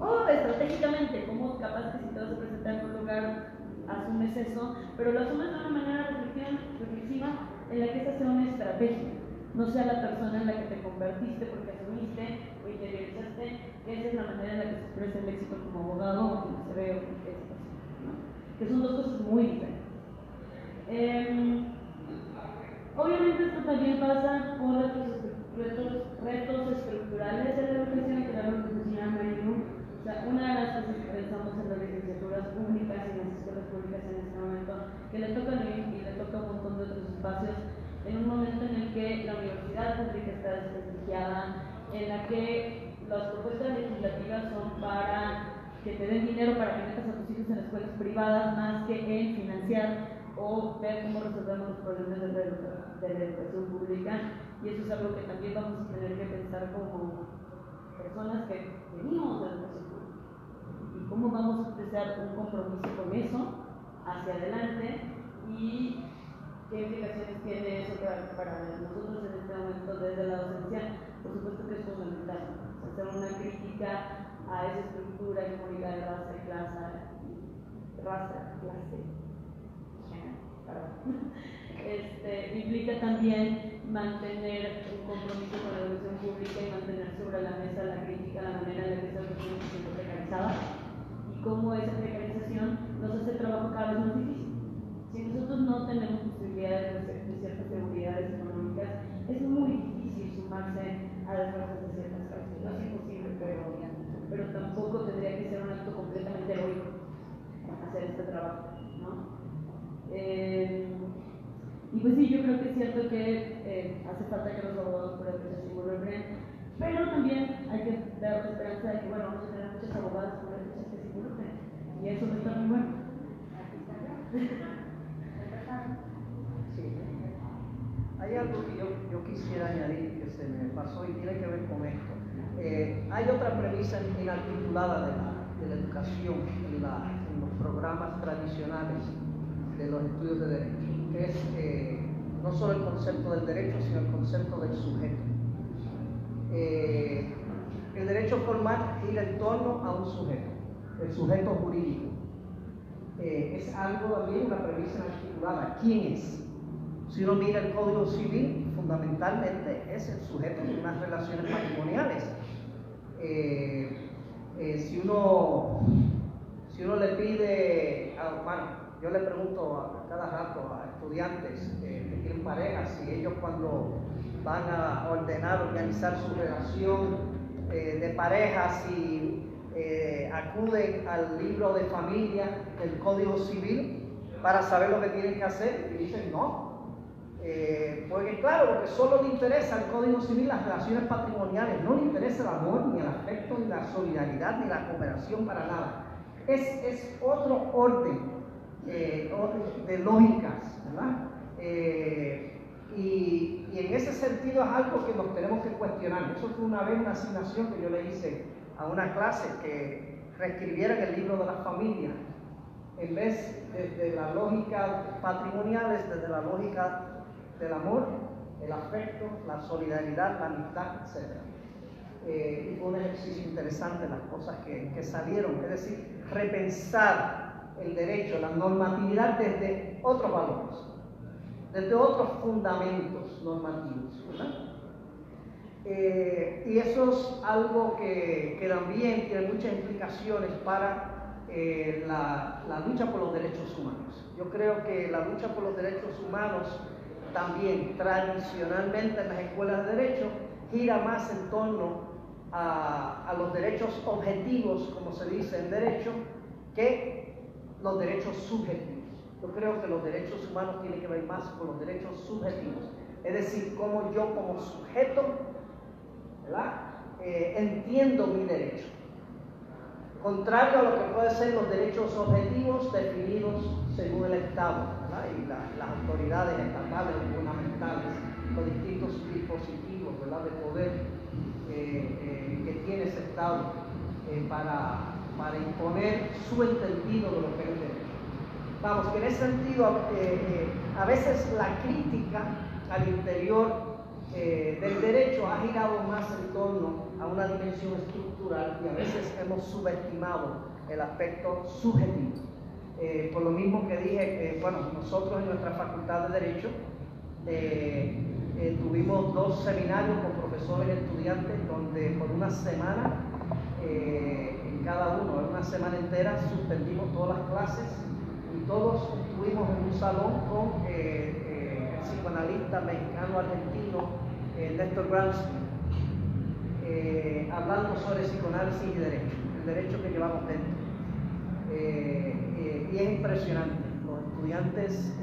S4: O estratégicamente, cómo capaz que si te vas a presentar en un lugar asumes eso, pero lo asumes de una manera reflexiva en la que esa sea una estrategia, no sea la persona en la que te convertiste porque asumiste o interiorizaste que esa es la manera en la que se expresa el éxito como abogado o como se ve o como es, ¿no? Que son dos cosas muy diferentes. Obviamente esto también pasa por retos estructurales de la educación, que era lo que mencionaba Marilu. O sea, una de las cosas que pensamos en las licenciaturas públicas y en las escuelas públicas en este momento, que le toca a Luis y le toca a un montón de otros espacios, en un momento en el que la universidad pública está desprestigiada, en la que las propuestas legislativas son para que te den dinero para que metas a tus hijos en escuelas privadas más que en financiar o ver cómo resolvemos los problemas de la educación pública, y eso es algo que también vamos a tener que pensar como personas que venimos de la educación pública y cómo vamos a empezar un compromiso con eso hacia adelante y qué implicaciones tiene eso para nosotros en este momento desde la docencia. Por supuesto que es fundamental hacer una crítica a esa estructura hegemónica de raza y clase, implica también mantener un compromiso con la educación pública y mantener sobre la mesa la crítica a la manera en la que esa educación se siente precarizada y cómo esa precarización nos hace el trabajo cada vez más difícil. Si nosotros no tenemos posibilidades de ciertas seguridades económicas, es muy difícil sumarse a las fuerzas de ciertas clases. No es imposible, pero tampoco tendría que ser un acto completamente heroico hacer este trabajo, ¿no? Y pues sí, yo creo que es cierto que hace falta que los abogados por el se involucren, pero también hay que dar la esperanza de que, bueno, vamos a tener muchas abogadas por el que se involucren, y eso no está muy bueno.
S3: Sí. Hay algo que yo quisiera añadir que se me pasó y tiene que ver con esto. Hay otra premisa inarticulada de la educación en los programas tradicionales de los estudios de derecho, que es no solo el concepto del derecho, sino el concepto del sujeto. El derecho formal gira en torno a un sujeto, el sujeto jurídico. Es algo también, una premisa inarticulada. ¿Quién es? Si uno mira el Código Civil, fundamentalmente es el sujeto de unas relaciones matrimoniales. Si uno le pide, yo le pregunto a cada rato a estudiantes que tienen pareja, si ellos cuando van a ordenar, organizar su relación de pareja, si acuden al libro de familia del Código Civil para saber lo que tienen que hacer, y dicen no. Porque claro, lo que solo le interesa al Código Civil las relaciones patrimoniales, no le interesa el amor, ni el afecto, ni la solidaridad, ni la cooperación, para nada. Es otro orden de lógicas, ¿verdad? Y en ese sentido es algo que nos tenemos que cuestionar. Eso fue una vez una asignación que yo le hice a una clase, que reescribieran el libro de la familia, en vez desde la lógica patrimonial, desde la lógica del amor, el afecto, la solidaridad, la amistad, etc. Y fue un ejercicio interesante las cosas que salieron, es decir, repensar el derecho, la normatividad desde otros valores, desde otros fundamentos normativos, ¿verdad? Y eso es algo que también tiene muchas implicaciones para la lucha por los derechos humanos. Yo creo que la lucha por los derechos humanos también tradicionalmente en las escuelas de derecho gira más en torno a los derechos objetivos, como se dice en derecho, que los derechos subjetivos. Yo creo que los derechos humanos tienen que ver más con los derechos subjetivos, es decir, cómo yo como sujeto, ¿verdad?, entiendo mi derecho. Contrario a lo que pueden ser los derechos objetivos definidos según el Estado, ¿verdad?, y las autoridades estatales gubernamentales, los distintos dispositivos, ¿verdad?, de poder que tiene ese Estado para imponer su entendido de lo que es el derecho. Vamos, que en ese sentido a veces la crítica al interior del derecho ha girado más en torno a una dimensión estructural y a veces hemos subestimado el aspecto subjetivo. Por lo mismo que dije, bueno, nosotros en nuestra facultad de Derecho tuvimos 2 seminarios con profesores y estudiantes donde por una semana, en cada uno, en una semana entera, suspendimos todas las clases y todos estuvimos en un salón con el psicoanalista mexicano-argentino Néstor Gramsci, hablando sobre psicoanálisis y derecho, el derecho que llevamos dentro. Y es impresionante, los estudiantes,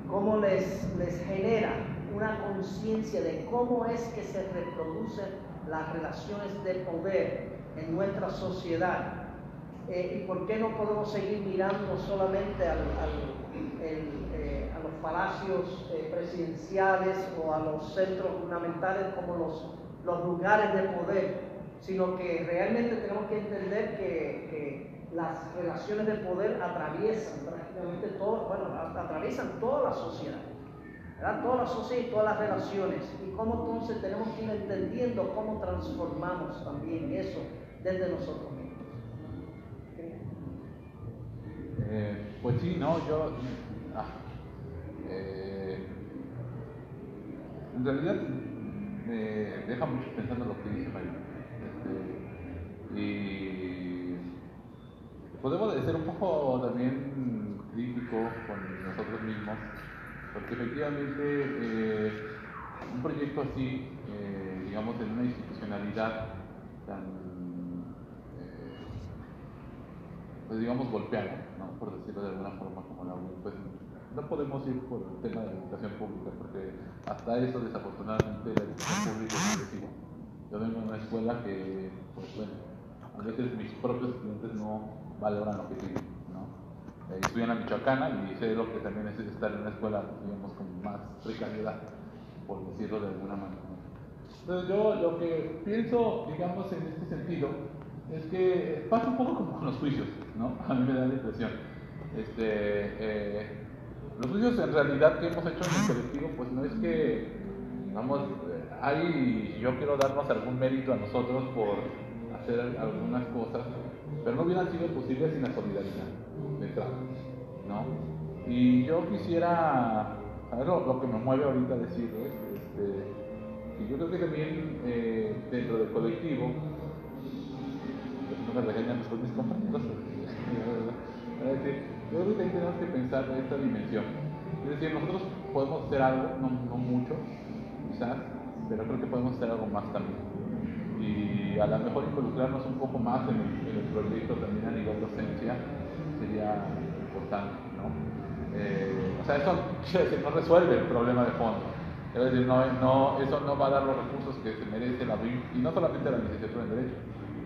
S3: cómo les genera una conciencia de cómo es que se reproducen las relaciones de poder en nuestra sociedad. Y por qué no podemos seguir mirando solamente a los palacios presidenciales o a los centros gubernamentales como los lugares de poder, sino que realmente tenemos que entender que las relaciones de poder atraviesan prácticamente todo, atraviesan toda la sociedad, ¿verdad? Toda la sociedad y todas las relaciones, y cómo entonces tenemos que ir entendiendo cómo transformamos también eso desde nosotros mismos.
S2: Pues sí, no, yo en realidad me deja mucho pensando lo que dice María. Y podemos ser un poco también críticos con nosotros mismos, porque efectivamente un proyecto así, digamos en una institucionalidad tan pues digamos golpeada, ¿no?, por decirlo de alguna forma, como la UIM, pues no podemos ir por el tema de la educación pública, porque hasta eso desafortunadamente la educación pública es agresiva. Yo vengo de una escuela que, pues bueno, a veces mis propios estudiantes no valoran lo que tienen, ¿no? Estudio en la Michoacana y sé lo que también es estar en una escuela, digamos, con más precariedad, por decirlo de alguna manera. Entonces yo lo que pienso, digamos, en este sentido, es que pasa un poco como con los juicios, ¿no? A mí me da la impresión. Los juicios en realidad que hemos hecho en el colectivo, pues no es que, vamos, yo quiero darnos algún mérito a nosotros por hacer algunas cosas, pero no hubieran sido posibles sin la solidaridad de entrada, ¿no? Y yo quisiera, ¿sabes lo que me mueve ahorita a decirlo? Y yo creo que también dentro del colectivo, no me regañan después mis compañeros, yo creo que tenemos que pensar en esta dimensión. Es decir, nosotros podemos hacer algo, no mucho, quizás, pero creo que podemos hacer algo más también. Y a lo mejor involucrarnos un poco más en el proyecto también a nivel docencia sería importante, ¿no? O sea, eso no resuelve el problema de fondo. Es decir, eso no va a dar los recursos que se merece la UIM, y no solamente la licenciatura en Derecho,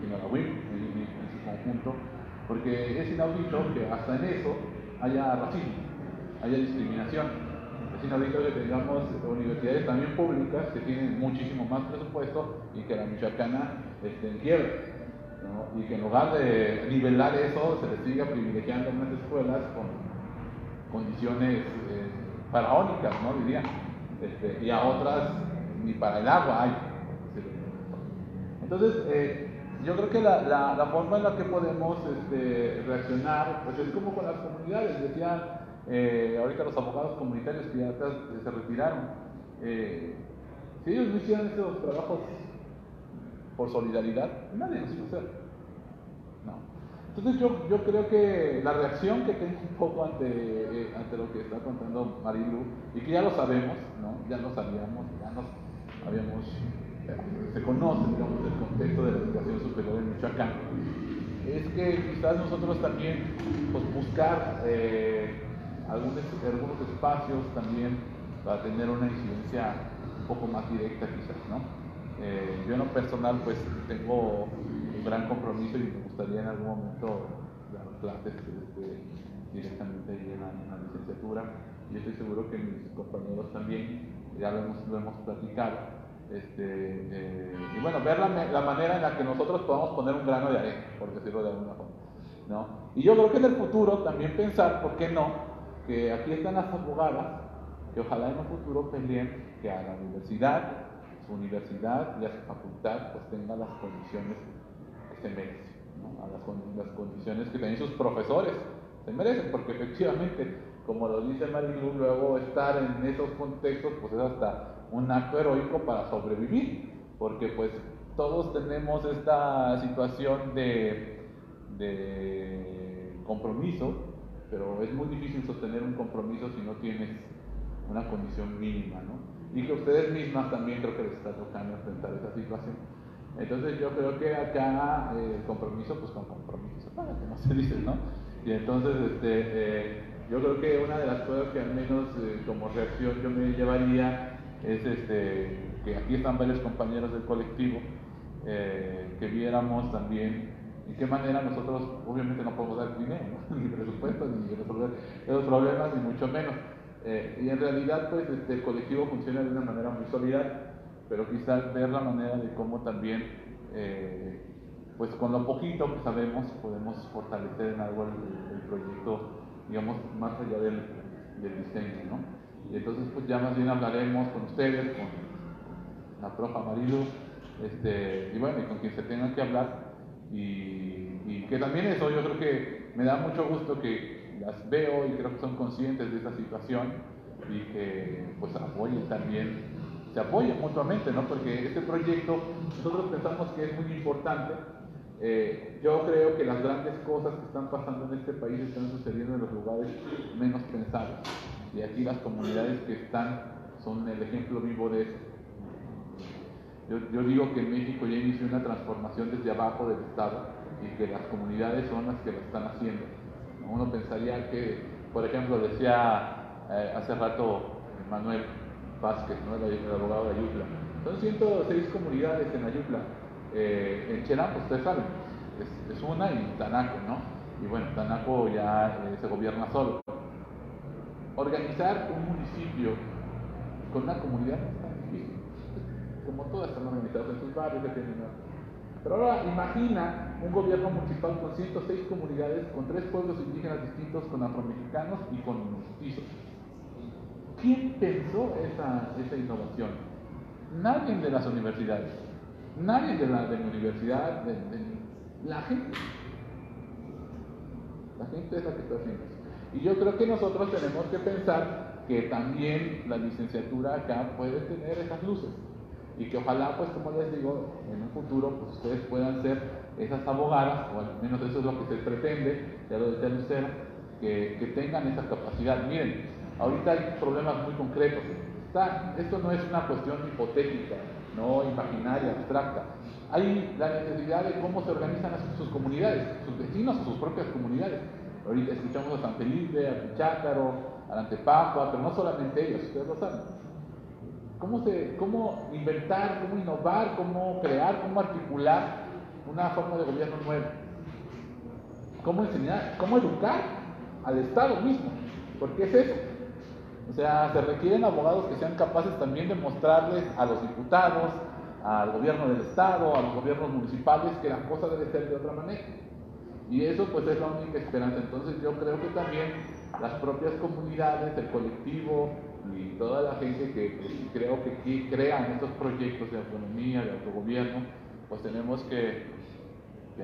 S2: sino la UIM en su conjunto, porque es inaudito que hasta en eso haya racismo, haya discriminación. Es inaudito que tengamos universidades también públicas que tienen muchísimo más presupuesto y que la Michoacana esté en quiebra. ¿no? Y que en lugar de nivelar eso, se les siga privilegiando en unas escuelas con condiciones faraónicas, ¿no? Dirían, y a otras ni para el agua hay. Entonces, yo creo que la forma en la que podemos reaccionar, pues es como con las comunidades. Decían ahorita los abogados comunitarios que ya se retiraron, si ellos no hicieran esos trabajos por solidaridad, nadie los iba a hacer. No. Entonces yo creo que la reacción que tengo un poco ante lo que está contando Marilu, y que ya lo sabemos, ¿no? Ya lo sabíamos, ya nos habíamos, se conoce, digamos, el contexto de la educación superior en Michoacán, es que quizás nosotros también pues, buscar algunos espacios también para tener una incidencia un poco más directa quizás, ¿no? Yo en lo personal pues tengo un gran compromiso y me gustaría en algún momento dar clases directamente ahí en la licenciatura, y estoy seguro que mis compañeros también ya lo hemos platicado, y bueno, ver la manera en la que nosotros podamos poner un grano de arena, por decirlo de alguna forma, ¿no? Y yo creo que en el futuro también pensar, ¿por qué no?, que aquí están las abogadas que ojalá en un futuro peleen que a la universidad, su universidad y a su facultad pues tenga las condiciones que se merecen, ¿no? A las condiciones que también sus profesores se merecen, porque efectivamente, como lo dice Marilu, luego estar en esos contextos pues es hasta un acto heroico para sobrevivir, porque pues todos tenemos esta situación de compromiso, pero es muy difícil sostener un compromiso si no tienes una condición mínima, ¿no? Y que ustedes mismas también creo que les está tocando enfrentar esa situación. Entonces yo creo que acá el compromiso, pues con compromiso se paga, como se dice, ¿no? Y entonces yo creo que una de las cosas que al menos como reacción yo me llevaría es que aquí están varios compañeros del colectivo, que viéramos también en qué manera nosotros obviamente no podemos dar dinero, ¿no? Ni presupuesto, ni resolver esos problemas, ni mucho menos. Y en realidad pues el colectivo funciona de una manera muy solidaria, pero quizás ver la manera de cómo también pues con lo poquito que sabemos podemos fortalecer en algo el proyecto, digamos, más allá del diseño, ¿no? Y entonces pues ya más bien hablaremos con ustedes, con la profa Marilu, y bueno, y con quien se tenga que hablar, y que también eso yo creo que me da mucho gusto que las veo y creo que son conscientes de esta situación y que pues apoyen también, se apoyen mutuamente, ¿no? Porque este proyecto nosotros pensamos que es muy importante. Yo creo que las grandes cosas que están pasando en este país están sucediendo en los lugares menos pensados, y aquí las comunidades que están son el ejemplo vivo de eso. Yo digo que en México ya inició una transformación desde abajo del Estado y que las comunidades son las que lo están haciendo. Uno pensaría que, por ejemplo, decía hace rato Manuel Vázquez, ¿no? el abogado de Ayutla, son 106 comunidades en Ayutla. En Chenam, pues ustedes saben, es una, y Tanaco, ¿no? Y bueno, Tanaco ya se gobierna solo. Organizar un municipio con una comunidad está difícil. Como todas están organizadas en sus barrios, pero ahora imagina un gobierno municipal con 106 comunidades, con 3 pueblos indígenas distintos, con afromexicanos y con mestizos. ¿Quién pensó esa innovación? Nadie de las universidades, nadie de la universidad, la gente. La gente es la que está haciendo eso. Y yo creo que nosotros tenemos que pensar que también la licenciatura acá puede tener esas luces. Y que ojalá, pues como les digo, en un futuro pues ustedes puedan ser esas abogadas, o al menos eso es lo que se pretende, ya lo decía Lucero, que tengan esa capacidad. Miren, ahorita hay problemas muy concretos. Esto no es una cuestión hipotética, no imaginaria, abstracta. Hay la necesidad de cómo se organizan sus comunidades, sus vecinos o sus propias comunidades. Ahorita escuchamos a San Felipe, a Pichácaro, a Antepacua, pero no solamente ellos, ustedes lo saben. ¿Cómo inventar, cómo innovar, cómo crear, cómo articular una forma de gobierno nueva? ¿Cómo enseñar, cómo educar al Estado mismo? Porque es eso. O sea, se requieren abogados que sean capaces también de mostrarles a los diputados, al gobierno del estado, a los gobiernos municipales, que la cosa debe ser de otra manera. Y eso pues es la única esperanza. Entonces yo creo que también las propias comunidades, el colectivo y toda la gente que creo que crean estos proyectos de autonomía, de autogobierno, pues tenemos que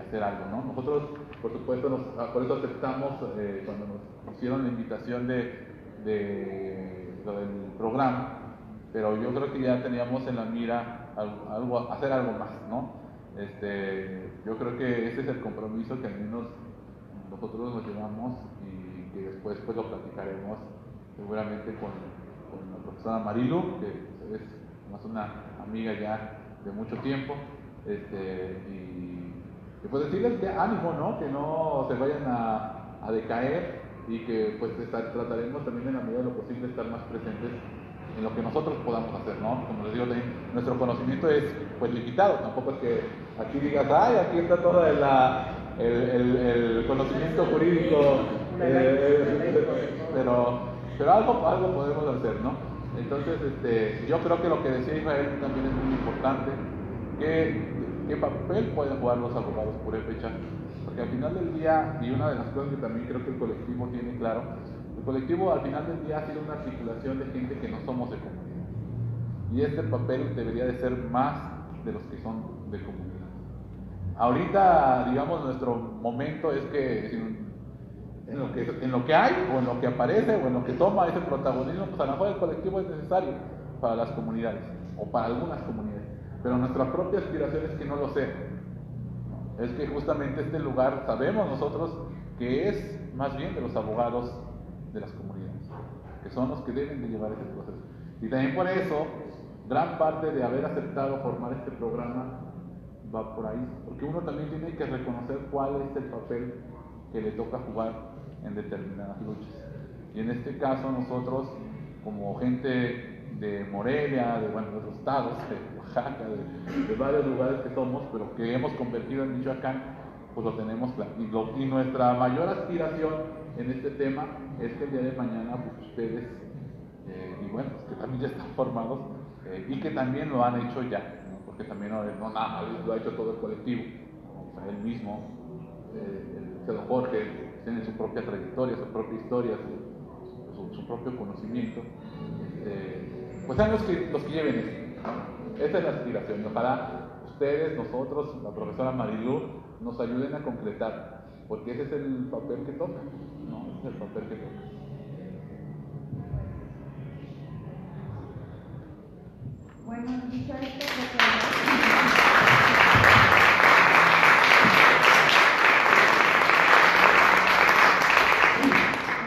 S2: hacer algo, ¿no? Nosotros, por supuesto, por eso aceptamos cuando nos hicieron la invitación de lo del programa, pero yo creo que ya teníamos en la mira hacer algo más, ¿no? Yo creo que ese es el compromiso que al menos nosotros nos llevamos y que después pues lo platicaremos seguramente con la profesora Marilu, que es más una amiga ya de mucho tiempo, y pues decirles que ánimo, ¿no? Que no se vayan a decaer y que pues trataremos también en la medida de lo posible estar más presentes en lo que nosotros podamos hacer, ¿no? Como les digo, nuestro conocimiento es pues limitado, tampoco es que aquí digas, ay, aquí está todo el conocimiento jurídico, pero algo podemos hacer, ¿no? Entonces, yo creo que lo que decía Israel también es muy importante, ¿qué papel pueden jugar los abogados por fecha? Porque al final del día, y una de las cosas que también creo que el colectivo tiene claro, el colectivo al final del día ha sido una articulación de gente que no somos de comunidad. Y este papel debería de ser más de los que son de comunidad. Ahorita, digamos, nuestro momento es que en lo que hay, o en lo que aparece, o en lo que toma ese protagonismo, pues a lo mejor el colectivo es necesario para las comunidades, o para algunas comunidades. Pero nuestra propia aspiración es que no lo sea. Es que justamente este lugar sabemos nosotros que es más bien de los abogados de las comunidades, que son los que deben de llevar ese proceso. Y también por eso, gran parte de haber aceptado formar este programa va por ahí, porque uno también tiene que reconocer cuál es el papel que le toca jugar en determinadas luchas. Y en este caso nosotros, como gente de Morelia, de otros estados, de Oaxaca, de varios lugares que somos, pero que hemos convertido en Michoacán, pues lo tenemos claro. Y nuestra mayor aspiración en este tema es que el día de mañana pues ustedes, que también ya están formados y que también lo han hecho ya, ¿no? Porque también no nada más lo ha hecho todo el colectivo, o sea, él mismo, el Cedo Jorge, tiene su propia trayectoria, su propia historia, su propio conocimiento, pues sean los que lleven esto, ¿no? Esa es la aspiración. Ojalá ustedes, nosotros, la profesora Marilu, nos ayuden a concretar, porque ese es el papel que toca, ¿no? Ese es el papel que toca.
S1: Bueno, dicho esto,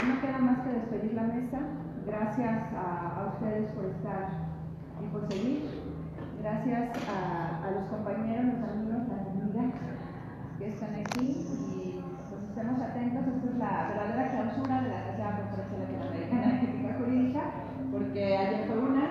S1: no queda más que despedir la mesa. Gracias a ustedes por estar y por seguir. Gracias a los compañeros, los amigos, las amigas que están aquí y pues estemos atentos. Esta es la verdadera clausura de la tercera conferencia latinoamericana de ética jurídica, porque ayer fue una,